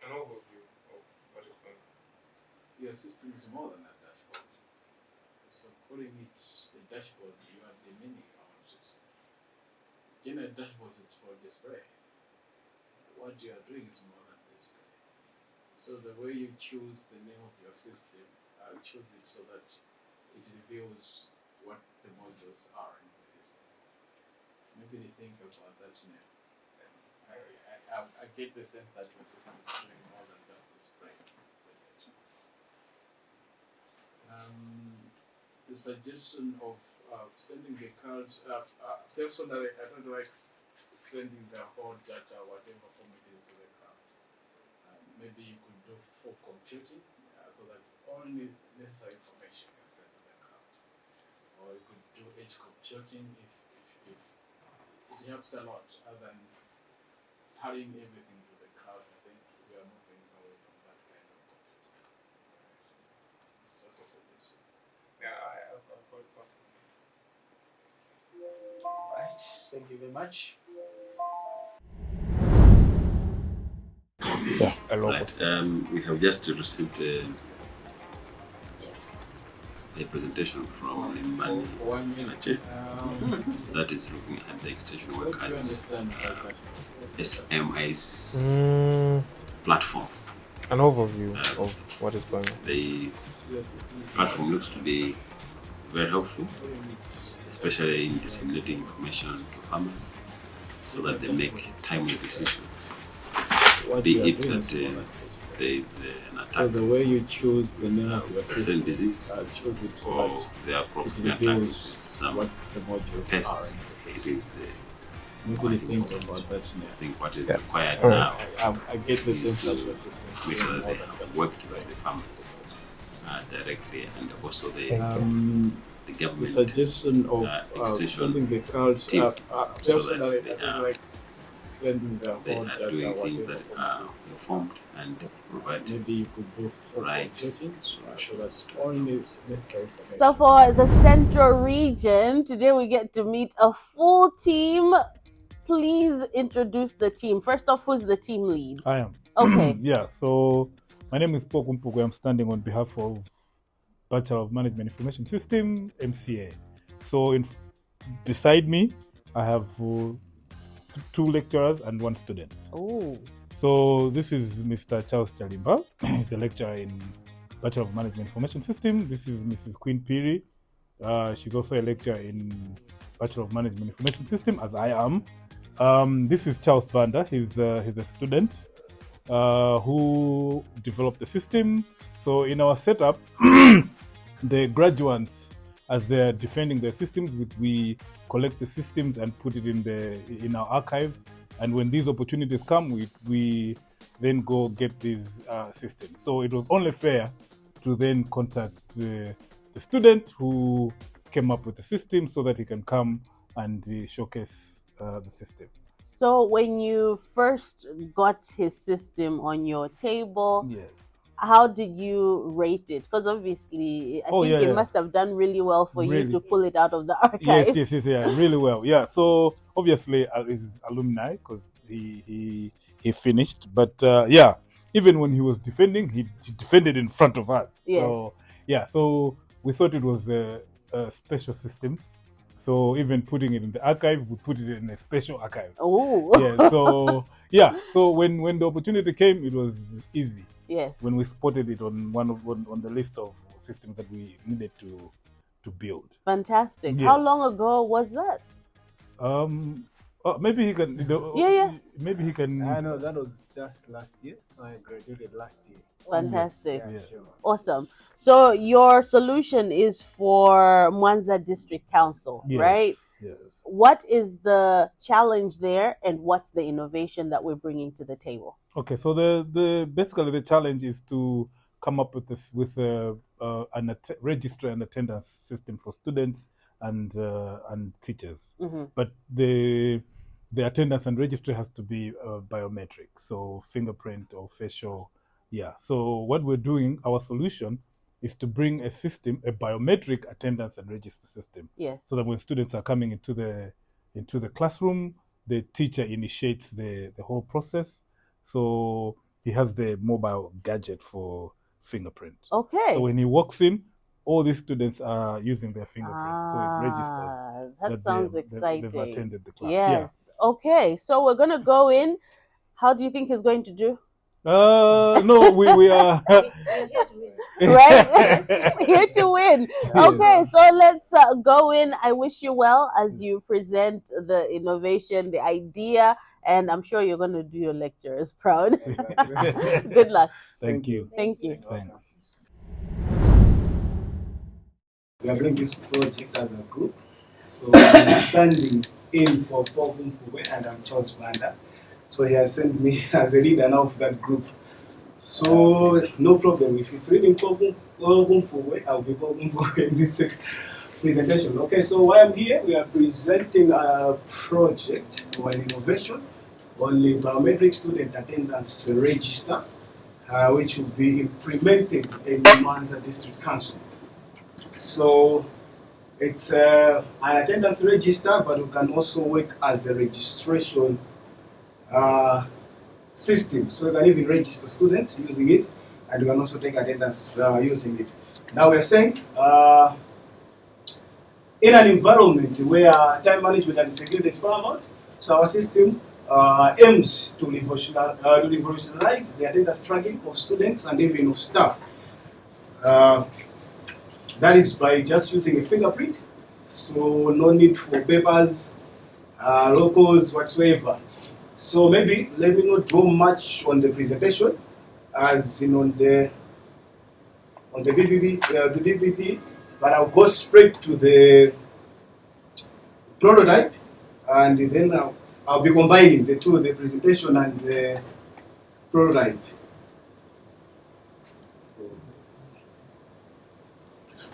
An overview of what is going on. Your system is more than a dashboard. So calling it a dashboard, you are demeaning our system. General dashboards, it's for display. What you are doing is more than display. So the way you choose the name of your system, choose it so that it reveals what the modules are in the system. Maybe they think about that name. I get the sense that your system is doing more than just displaying the data. The suggestion of sending the cards, personally, I don't like sending the whole data, whatever form it is, to the cloud. Maybe you could do for computing, so that only necessary information can send to the cloud. Or you could do edge computing if it helps a lot, other than hurrying everything to the cloud. I think we are moving away from that kind of computing. It's just a suggestion. Yeah, I've got both. Right. Thank you very much. a local Right. staff. We have just received a presentation from Muuni that is looking at the extension workers SMI's platform. An overview of what is going on. The platform looks to be very helpful, especially in disseminating information to farmers so that they make timely decisions. Be it that there is an attack, So the way you choose the name of your present system, disease, choose it so or that there are crops being attacked reveals with some what the modules pests, are. it is Maybe think about that now. I think what is required All now I get the is sense to that your system make is sure that more they than have just worked with the farmers directly, and also the the government suggestion of extension sending the culture team, so that personally, they I don't like sending the they whole are data, doing things whatever, that are informed and provide maybe you could do for right computing, so solutions. that's only necessary information. So for the Central region, today we get to meet a full team. Please introduce the team. First off, who's the team lead? I am. Okay. Yeah, so my name is Paul Kumpugu. I'm standing on behalf of Bachelor of Management Information System, MCA. So beside me, I have 2 lecturers and 1 student. Oh. So this is Mr. Charles Chalimba. He's a lecturer in Bachelor of Management Information System. This is Mrs. Queen Piri. She's also a lecturer in Bachelor of Management Information System, as I am. This is Charles Banda. He's a student who developed the system. So in our setup, the graduates, as they're defending their systems, we collect the systems and put it in our archive. And when these opportunities come, we then go get these systems. So it was only fair to then contact the student who came up with the system so that he can come and showcase the system. So when you first got his system on your table, Yes. how did you rate it? Because obviously, I think it must have done really well for you to pull it out of the archive. Yes, yeah, really well. Yeah, so obviously his alumni, because he finished, but yeah, even when he was defending, he defended in front of us. Yes. So yeah, so we thought it was a special system. So even putting it in the archive, we put it in a special archive. Oh. Yeah. So yeah. So when the opportunity came, it was easy. Yes. When we spotted it on on the list of systems that we needed to build. Fantastic. Yes. How long ago was that? Maybe he can. Yeah. Maybe he can. I know that was just last year, so I graduated last year. Fantastic. Yeah, sure. Awesome. So your solution is for Mwanza District Council, Yes, right? Yes. What is the challenge there, and what's the innovation that we're bringing to the table? Okay, so basically the challenge is to come up with register and attendance system for students and teachers. Mm-hmm. But the attendance and registry has to be biometric, so fingerprint or facial. Yeah. So what we're doing, our solution is to bring a system, a biometric attendance and register system. Yes. So that when students are coming into the classroom, the teacher initiates the whole process. So he has the mobile gadget for fingerprint. Okay. So when he walks in, all these students are using their fingerprint, so it registers. That sounds exciting. They've attended the class. Yes. Yeah. Okay. So we're gonna go in. How do you think he's going to do? No, we are right here to win. Okay, so let's go in. I wish you well as you present the innovation, the idea, and I'm sure you're going to do your lecturers proud. Good luck. Thank you. Thank you. Thanks. We are doing this project as a group. So I'm standing in for Paul Kumpugu and I'm Charles Banda. So he has sent me as a leader now of that group. So no problem. If it's reading Paul Kumpugu, I'll be Paul Kumpugu in this presentation. Okay, so why I'm here, we are presenting a project or an innovation on the biometric student attendance register, which will be implemented in the Mwanza District Council. So it's an attendance register, but we can also work as a registration system. So you can even register students using it, and you can also take attendance using it. Now we're saying in an environment where time management and security is paramount, so our system aims to revolutionize the attendance tracking of students and even of staff. That is by just using a fingerprint, so no need for papers, locals, whatsoever. So maybe let me not go much on the presentation, as in on the PPT, but I'll go straight to the prototype, and then I'll be combining the two, the presentation and the prototype.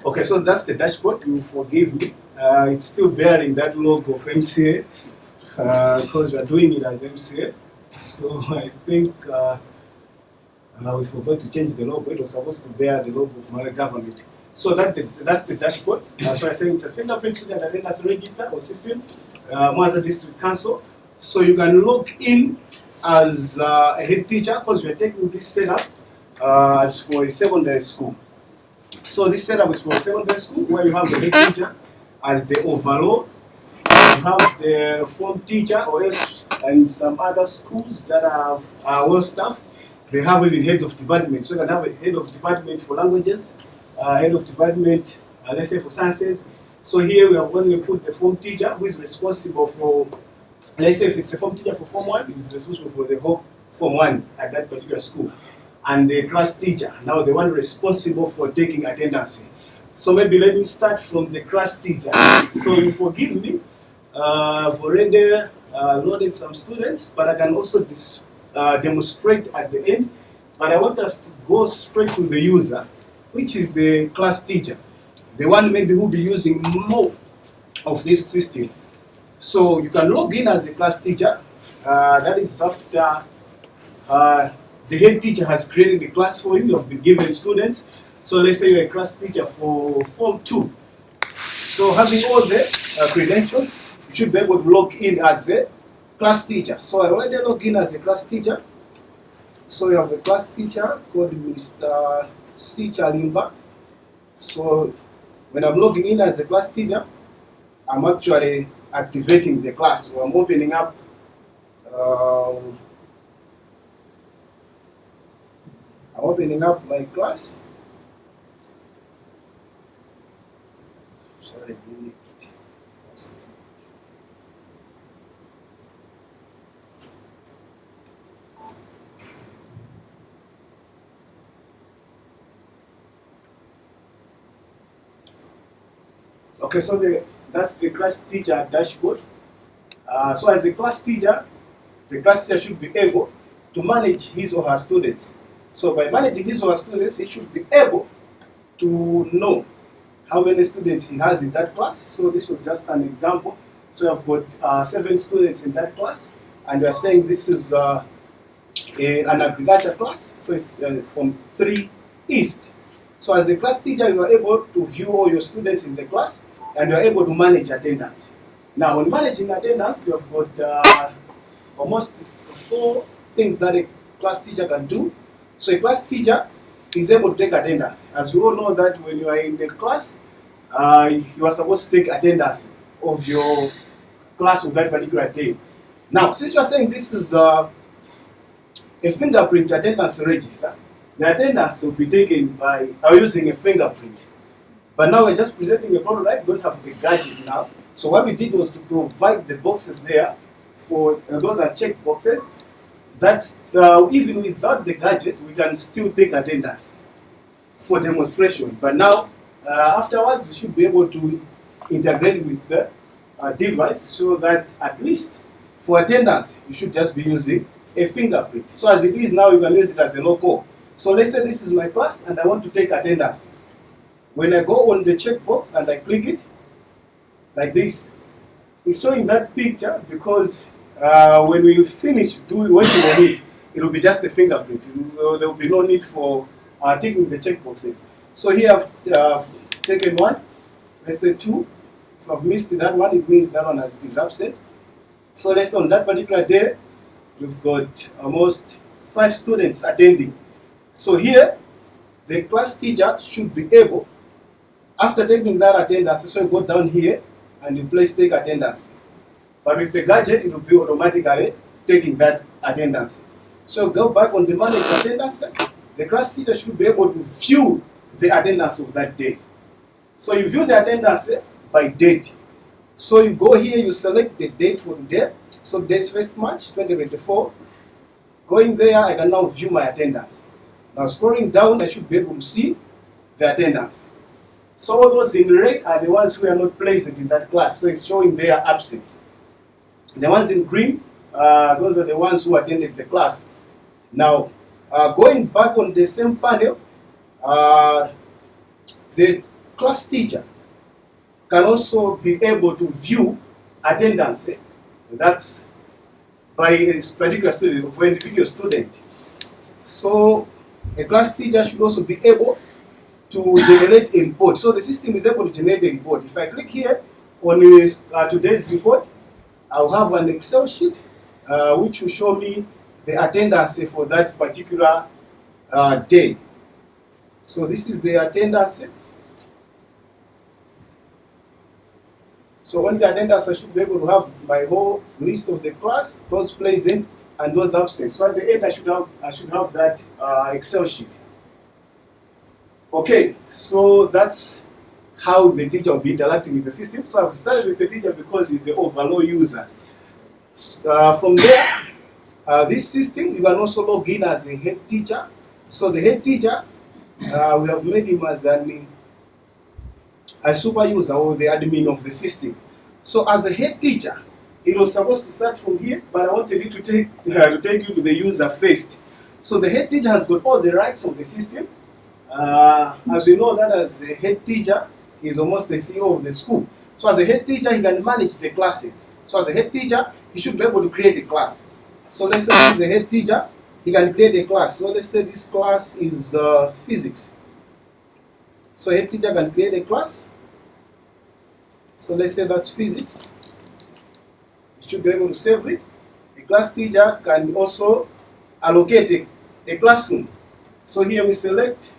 Okay, so that's the dashboard. You forgive me. It's still bearing that logo of MCA because we are doing it as MCA. So I think we forgot to change the logo. It was supposed to bear the logo of my government. So that's the dashboard. That's why I say it's a fingerprint student attendance register or system, Mwanza District Council. So you can log in as a head teacher because we are taking this setup as for a secondary school. So this setup is for a secondary school where you have the head teacher as the overall. You have the form teacher or else, and some other schools that are well staffed. They have even heads of department. So you can have a head of department for languages, head of department, let's say for sciences. So here we have only put the form teacher who is responsible for, let's say if it's a form teacher for Form 1, he is responsible for the whole Form 1 at that particular school. And the class teacher, now the one responsible for taking attendance. So maybe let me start from the class teacher. So you forgive me, I've already loaded some students, but I can also demonstrate at the end. But I want us to go straight to the user, which is the class teacher, the one maybe who will be using more of this system. So you can log in as a class teacher. That is after the head teacher has created a class for you. You have been given students. So let's say you're a class teacher for Form 2. So having all the credentials, you should be able to log in as a class teacher. So I already log in as a class teacher. So you have a class teacher called Mr. C. Chalimba. So when I'm logging in as a class teacher, I'm actually activating the class. So I'm opening up my class. Sorry, okay, so that's the class teacher dashboard. So as a class teacher, the class teacher should be able to manage his or her students. So by managing his or her students, he should be able to know how many students he has in that class. So this was just an example. So I've got 7 students in that class, and we are saying this is an agriculture class. So it's from 3 East. So as a class teacher, you are able to view all your students in the class, and you are able to manage attendance. Now, when managing attendance, you have got almost 4 things that a class teacher can do. So a class teacher is able to take attendance. As we all know that when you are in the class, you are supposed to take attendance of your class of that particular day. Now, since you are saying this is a fingerprint attendance register, the attendance will be taken by using a fingerprint. But now we're just presenting a prototype, we don't have the gadget now. So what we did was to provide the boxes there for, those are check boxes. That's even without the gadget, we can still take attendance for demonstration. But now, afterwards, we should be able to integrate with the device so that at least for attendance, you should just be using a fingerprint. So as it is now, you can use it as a local. So let's say this is my class and I want to take attendance. When I go on the checkbox and I click it, like this, it's showing that picture because when we finish working on it, it will be just a fingerprint. There will be no need for taking the checkboxes. So here I've taken 1, let's say 2. If I've missed that one, it means that one is absent. So let's say on that particular day, we've got almost 5 students attending. So here, the class teacher should be able, after taking that attendance, so you go down here and you place take attendance. But with the gadget, it will be automatically taking that attendance. So go back on the manage attendance, the class teacher should be able to view the attendance of that day. So you view the attendance by date. So you go here, you select the date for the day. So today's 1st March 2024. Going there, I can now view my attendance. Now scrolling down, I should be able to see the attendance. So all those in red are the ones who are not present in that class. So it's showing they are absent. The ones in green, those are the ones who attended the class. Now, going back on the same panel, the class teacher can also be able to view attendance. That's by a particular student, for individual student. So a class teacher should also be able to generate a report. So the system is able to generate a report. If I click here on today's report, I'll have an Excel sheet which will show me the attendance for that particular day. So this is the attendance. So on the attendance, I should be able to have my whole list of the class, those present and those absent. So at the end, I should have that Excel sheet. Okay, so that's how the teacher will be interacting with the system. So I've started with the teacher because he's the overall user. From there, this system, you can also log in as a head teacher. So the head teacher, we have made him as a super user or the admin of the system. So as a head teacher, it was supposed to start from here, but I wanted it to take you to the user first. So the head teacher has got all the rights of the system. As we know that as a head teacher, he's almost the CEO of the school. So as a head teacher, he can manage the classes. So as a head teacher, he should be able to create a class. So let's say he's a head teacher, he can create a class. So let's say this class is physics. So a head teacher can create a class. So let's say that's physics. You should be able to save it. A class teacher can also allocate a classroom. So here we select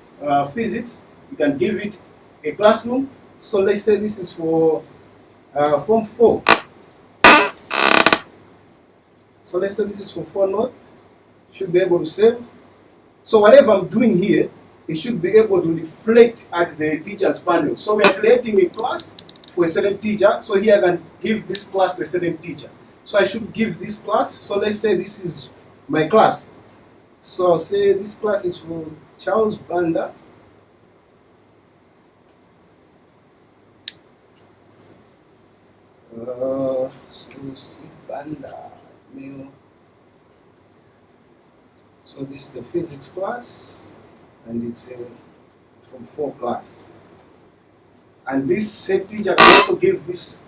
physics. You can give it a classroom. So let's say this is for Form 4. So let's say this is for 4 note. Should be able to save. So whatever I'm doing here, it should be able to reflect at the teacher's panel. So we are creating a class for a certain teacher. So here I can give this class to a certain teacher. So I should give this class. So let's say this is my class. So I'll say this class is for Charles Banda. So we see Banda. So this is the physics class, and it's a from 4 class. And this head teacher can also give this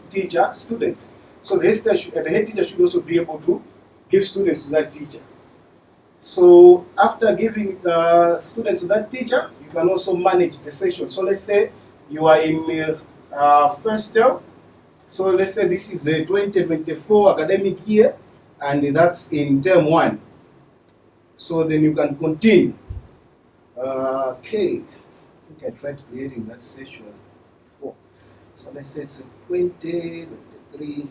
teacher students. So the head teacher should also be able to give students to that teacher. So after giving students to that teacher, you can also manage the session. So let's say you are in first term. So let's say this is a 2024 academic year, and that's in term 1. So then you can continue. Okay, I think I tried creating that session before. So let's say it's a 2023.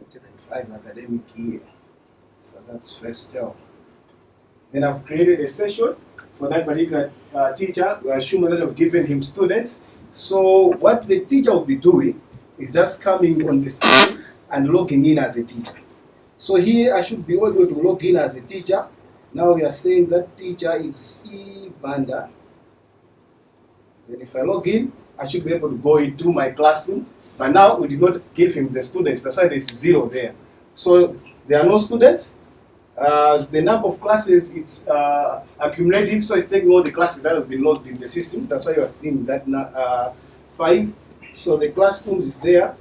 2025 academic year. So that's first term. Then I've created a session for that particular teacher. We assume that I've given him students. So what the teacher will be doing is just coming on the screen and logging in as a teacher. So here I should be able to log in as a teacher. Now we are saying that teacher is C Banda. Then if I log in, I should be able to go into my classroom. But now we did not give him the students. That's why there's 0 there. So there are no students. The number of classes, it's accumulative, so it's taking all the classes that have been logged in the system. That's why you are seeing that 5. So the classrooms is there,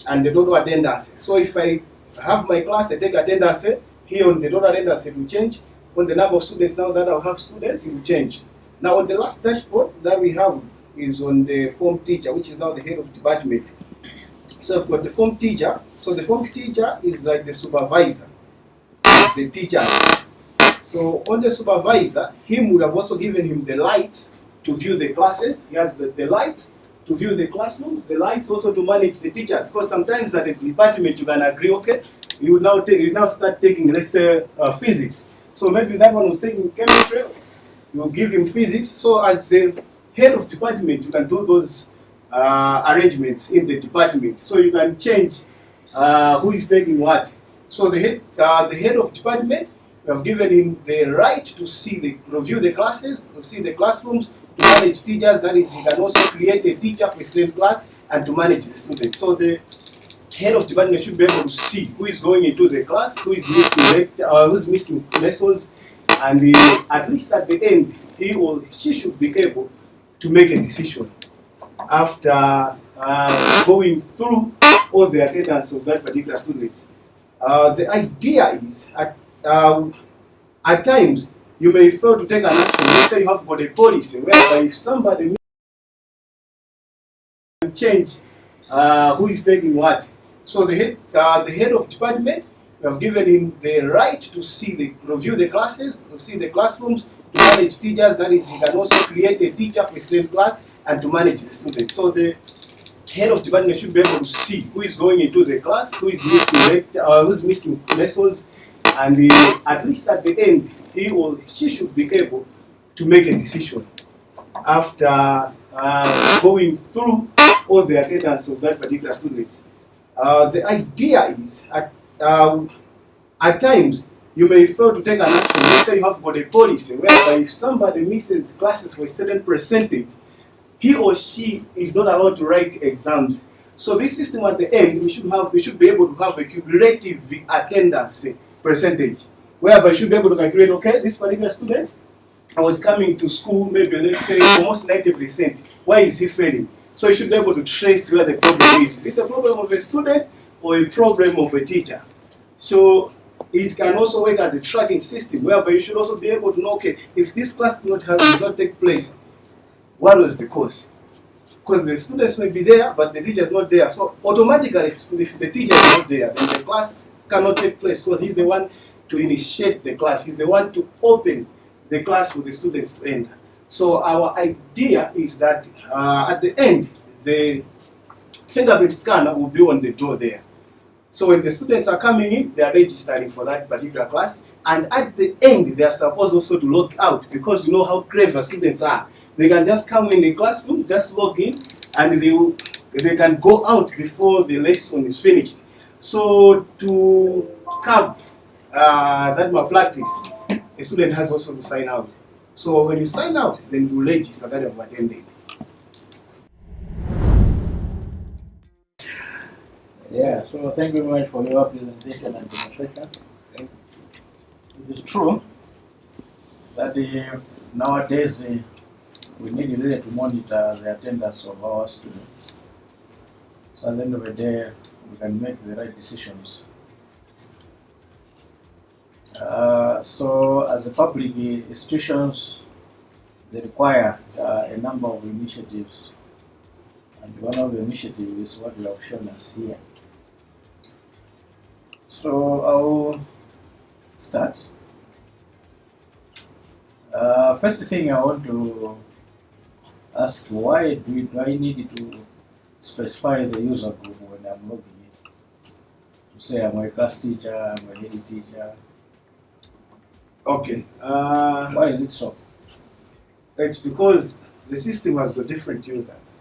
and the total attendance. So if I have my class, I take attendance, here on the total attendance it will change. On the number of students now that I have students, it will change. Now on the last dashboard that we have is on the form teacher, which is now the head of department. So I've got the form teacher. So the form teacher is like the supervisor, the teacher. So on the supervisor, we have also given him the lights to view the classes. He has the lights to view the classrooms, the lights also to manage the teachers. Because sometimes at the department you can agree, okay, you now start taking, let's say, physics. So maybe that one was taking chemistry, you give him physics. So as the head of department, you can do those arrangements in the department. So you can change who is taking what. So the head of department, we have given him the right to review the classes, to see the classrooms, to manage teachers. That is, he can also create a teacher for the same class and to manage the students. So the head of department should be able to see who is going into the class, who is missing who's missing lessons, and at least at the end, he or she should be able to make a decision after going through all the attendance of that particular student. The idea is at times you may fail to take an action. Let's say you have got a policy whereby if somebody change who is taking what. So the head of department, we have given him the right to review the classes, to see the classrooms, to manage teachers. That is, he can also create a teacher for the same class and to manage the students. So the head of department should be able to see who is going into the class, who is missing lessons, and at least at the end, he or she should be able to make a decision after going through all the attendance of that particular student. The idea is at times you may fail to take an action. Let's say you have got a policy whereby if somebody misses classes for a certain percentage, he or she is not allowed to write exams. So this system at the end, we should be able to have a cumulative attendance percentage, whereby you should be able to calculate, okay, this particular student was coming to school, maybe let's say almost 90%. Why is he failing? So you should be able to trace where the problem is. Is it a problem of a student or a problem of a teacher? So it can also work as a tracking system, whereby you should also be able to know, okay, if this class did not take place, what was the cause? Because the students may be there, but the teacher is not there. So automatically, if the teacher is not there, then the class cannot take place because he's the one to initiate the class. He's the one to open the class for the students to enter. So our idea is that at the end, the fingerprint scanner will be on the door there. So when the students are coming in, they are registering for that particular class. And at the end, they are supposed also to log out because you know how clever students are. They can just come in the classroom, just log in, and they can go out before the lesson is finished. So to curb that malpractice, a student has also to sign out. So when you sign out, then you register that you have attended. Yeah, so thank you very much for your presentation and demonstration. It is true that nowadays we need really to monitor the attendance of our students. So at the end of the day, we can make the right decisions. So as a public institutions, they require a number of initiatives. And one of the initiatives is what you have shown us here. So I'll start. First thing I want to ask, why do I need to specify the user group when I'm logging in? To say I'm a class teacher, I'm a head teacher. Okay. Why is it so? It's because the system has got different users.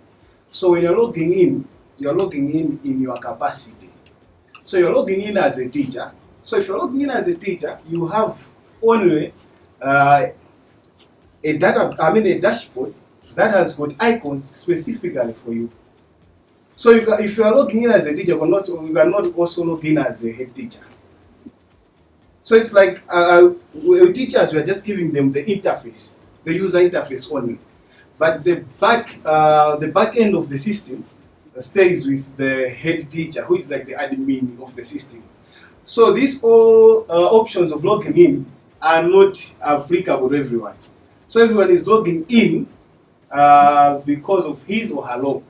So when you're logging in in your capacity. So you're logging in as a teacher. So if you're logging in as a teacher, you have only a dashboard that has got icons specifically for you. So if you are logging in as a teacher, you cannot also log in as a head teacher. So it's like teachers, we are just giving them the interface, the user interface only. But the back end of the system stays with the head teacher, who is like the admin of the system. So these all options of logging in are not applicable to everyone. So everyone is logging in because of his or her log.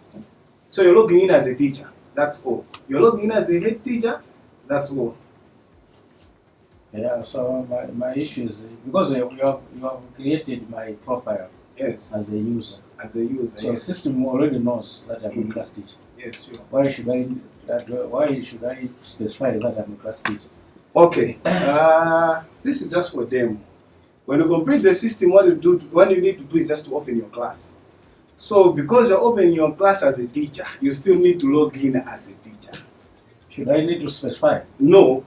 So you're logging in as a teacher, that's all. You're logging in as a head teacher, that's all. Yeah, so my issue is because you have created my profile Yes, as a user. as a user. So the Yes, system already knows that I'm a class teacher. yes, sure. Why should I specify that I'm a class teacher? Okay, this is just for demo. When you complete the system, what you need to do is just to open your class. So because you're opening your class as a teacher, you still need to log in as a teacher. Should I need to specify? No,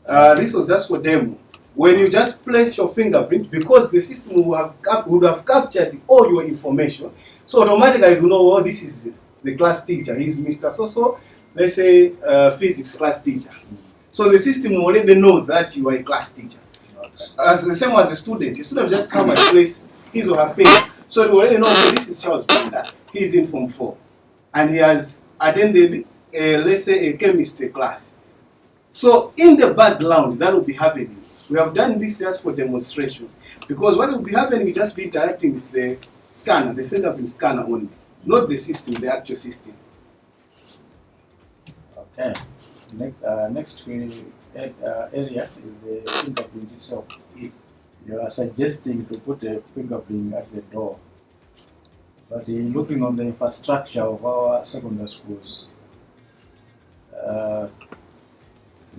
this was just for demo. When you just place your fingerprint, because the system would have captured all your information, so automatically you know, oh, this is the class teacher. He's Mr. So, let's say physics class teacher. So the system will already know that you are a class teacher. As the same as a student just come and place his or her finger. So you already know, okay, this is Charles Banda. He's in Form 4, and he has attended, let's say, a chemistry class. So in the background, that will be happening. We have done this just for demonstration, because what will be happening, you just be interacting with the scanner, the fingerprint scanner only, not the system, the actual system. Okay. Next area is the fingerprint itself. You are suggesting to put a fingerprint at the door, but looking on the infrastructure of our secondary schools,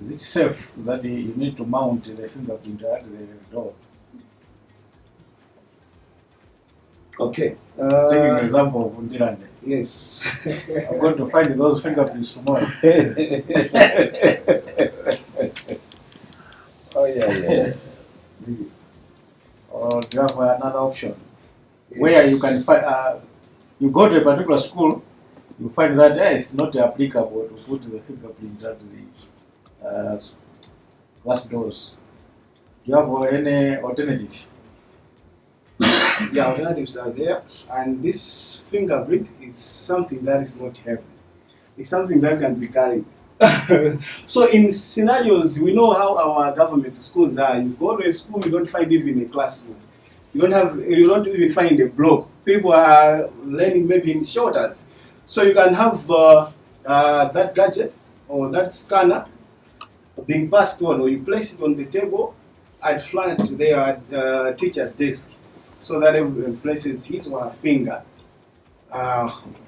is it safe that you need to mount the fingerprint at the door? Okay. Taking an example of Ndirande. Yes. I'm going to find those fingerprints tomorrow. Oh yeah. Or do you have another option where you can find? You go to a particular school, you find that it's not applicable to put the fingerprint at the glass doors. Do you have any alternative? Yeah, alternatives are there, and this fingerprint is something that is not heavy. It's something that can be carried. So in scenarios, we know how our government schools are. You go to a school, you don't find even a classroom. You don't even find a block. People are learning maybe in shelters. So you can have that gadget or that scanner being passed on, or you place it on the table at front to their teacher's desk, so that everyone places his or her finger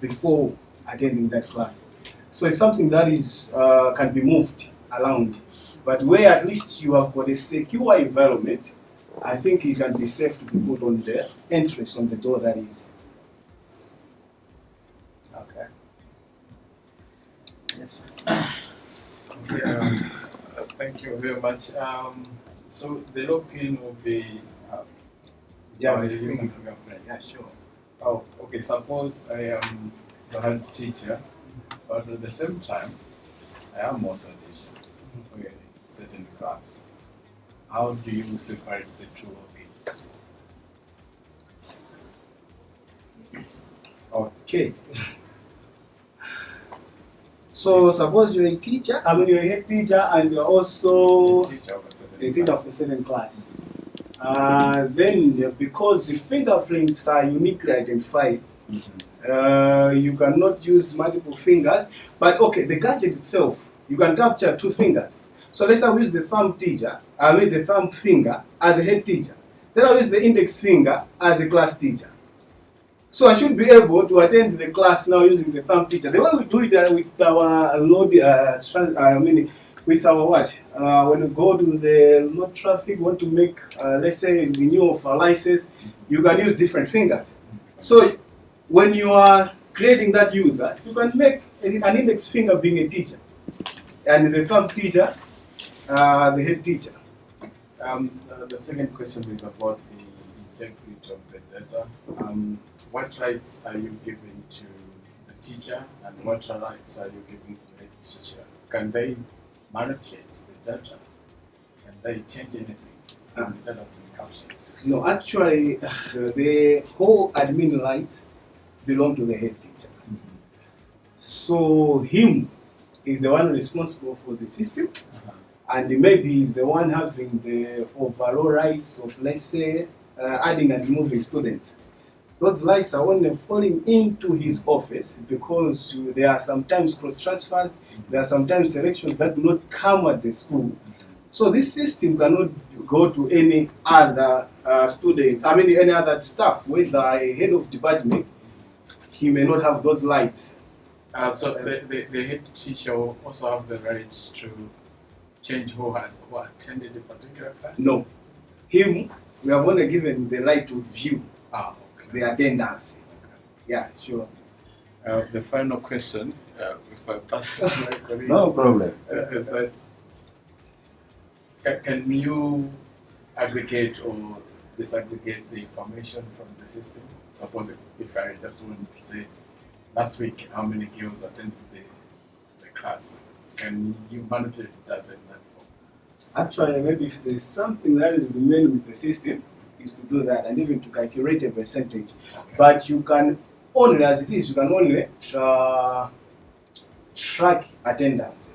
before attending that class. So it's something that is can be moved around, but where at least you have got a secure environment, I think it can be safe to be put on the entrance on the door. That is. Okay. Yes. Okay, thank you very much. So the login will be Yeah, using fingerprint. Yeah, sure. Oh, okay. Suppose I am the head teacher, but at the same time, I am also a teacher for a certain class. How do you separate the two logins? Okay. So suppose you're a teacher, you're a head teacher and you're also Teacher of a certain a teacher class. of a certain class. Then because the fingerprints are uniquely identified, you cannot use multiple fingers. But okay, the gadget itself, you can capture 2 fingers. So let's say I use the thumb the thumb finger as a head teacher. Then I'll use the index finger as a class teacher. So I should be able to attend the class now using the thumb teacher. The way we do it with our load, with our what? When we go to the road traffic, want to make, let's say, renewal of our license, you can use different fingers. So when you are creating that user, you can make an index finger being a teacher, and the thumb teacher, the head teacher. The second question is about the integrity of the data. What rights are you giving to the teacher, and what rights are you giving to the head teacher? Can they manipulate the data? Can they change anything? The data has been captured. No, actually, the whole admin rights belong to the head teacher. So him is the one responsible for the system, and maybe he's the one having the overall rights of, let's say, adding and removing students. those lights are only falling into his office because there are sometimes cross transfers, there are sometimes selections that do not come at the school. So this system cannot go to any other student, I mean any other staff, whether a head of department, he may not have those lights. So the head teacher will also have the right to change who attended a particular class? No. Him, we have only given the right to view Okay. the attendance. Yeah, sure. The final question, if I pass it to my colleague, No problem. is that can you aggregate or disaggregate the information from the system? Suppose if I just want to say, last week, how many girls attended the class? Can you manipulate data in that form? Actually, maybe if there is something that is remaining with the system, is to do that and even to calculate a percentage. Okay. But you can only, as it is, you can only track attendance.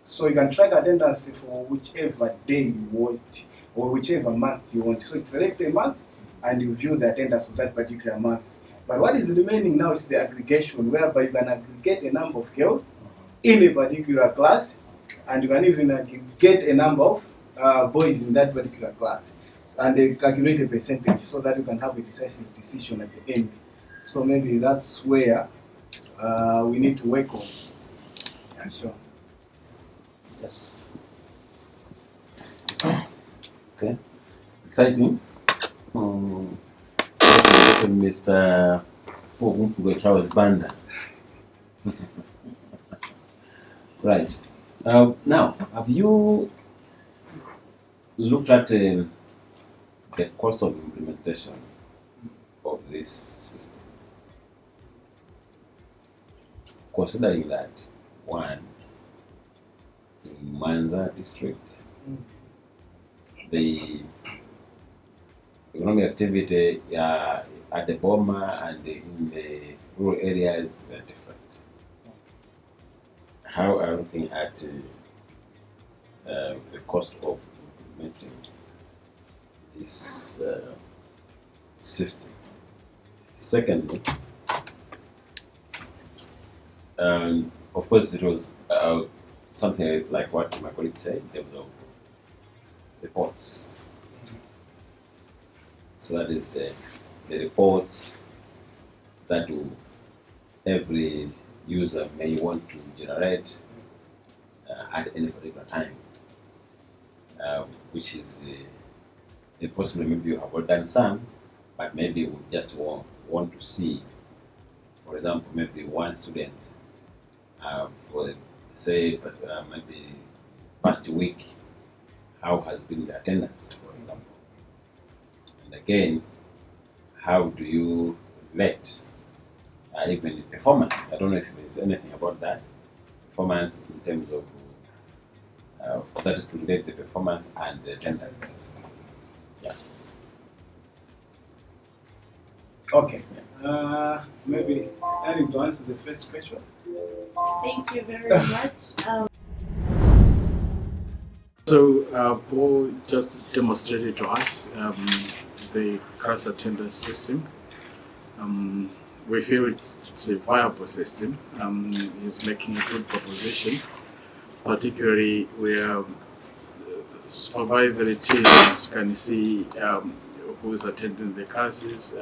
So you can track attendance for whichever day you want or whichever month you want. So you select a month and you view the attendance of that particular month. But what is remaining now is the aggregation, whereby you can aggregate a number of girls in a particular class, and you can even get a number of boys in that particular class, and they calculate a percentage so that you can have a decisive decision at the end. So maybe that's where we need to work on. Yeah, sure. Yes. Okay. Exciting. Mr. Charles Banda. Right. Now, have you looked at the cost of implementation of this system? Considering that, one, in Manza district, the economic activity at the Boma and in the rural areas are different. How are you looking at the cost of implementing this system? Secondly, of course, it was something like what my colleague said in terms of reports. So that is the reports that every user may want to generate at any particular time, which is possibly maybe you have already done some, but maybe you just want to see, for example, maybe one student for say, but maybe past week, how has been the attendance, for example. And again, how do you relate even performance? I don't know if there's anything about that. Performance in terms of that to relate the performance and the attendance. Yeah. Okay. Maybe starting to answer the first question. Thank you very much. So Paul just demonstrated to us the class attendance system. We feel it's a viable system. He's making a good proposition, particularly where supervisory teams can see who's attending the classes,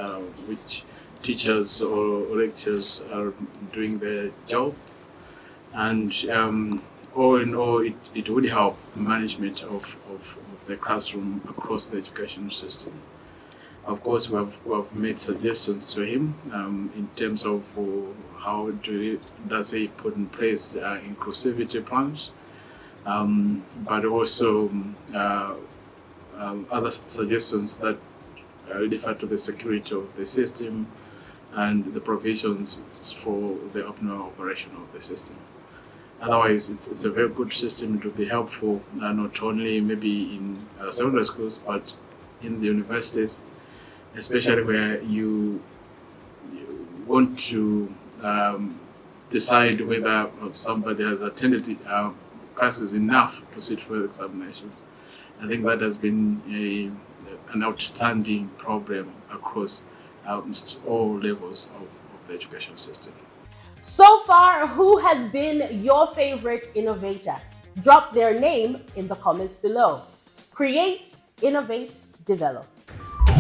which teachers or lecturers are doing their job, and all in all, it would help management of the classroom across the education system. Of course, we have made suggestions to him in terms of how does he put in place inclusivity plans, but also other suggestions that refer to the security of the system and the provisions for the optimal operation of the system. Otherwise, it's a very good system to be helpful, not only maybe in secondary schools, but in the universities, especially where you want to decide whether somebody has attended classes enough to sit for the examinations. I think that has been an outstanding problem across all levels of the education system. So far, who has been your favorite innovator? Drop their name in the comments below. Create, innovate, develop.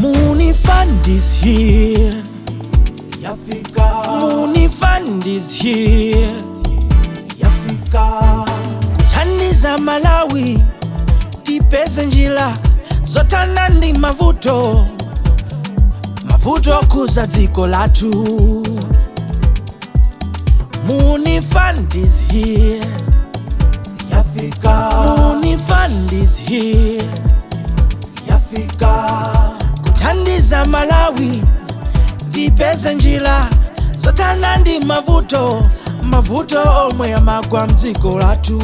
Muuni Fund is here. Yafika. Muuni Fund is here. Yafika. Kuthandiza Malawi tipeze njira zotana ndi mavuto kuza dziko lathu. Muuni Fund is here. Yafika. Muuni Fund is here. Yafika. Kuthandiza Malawi tipeze njira zotana ndi mavuto omwe amagwa mdziko lathu.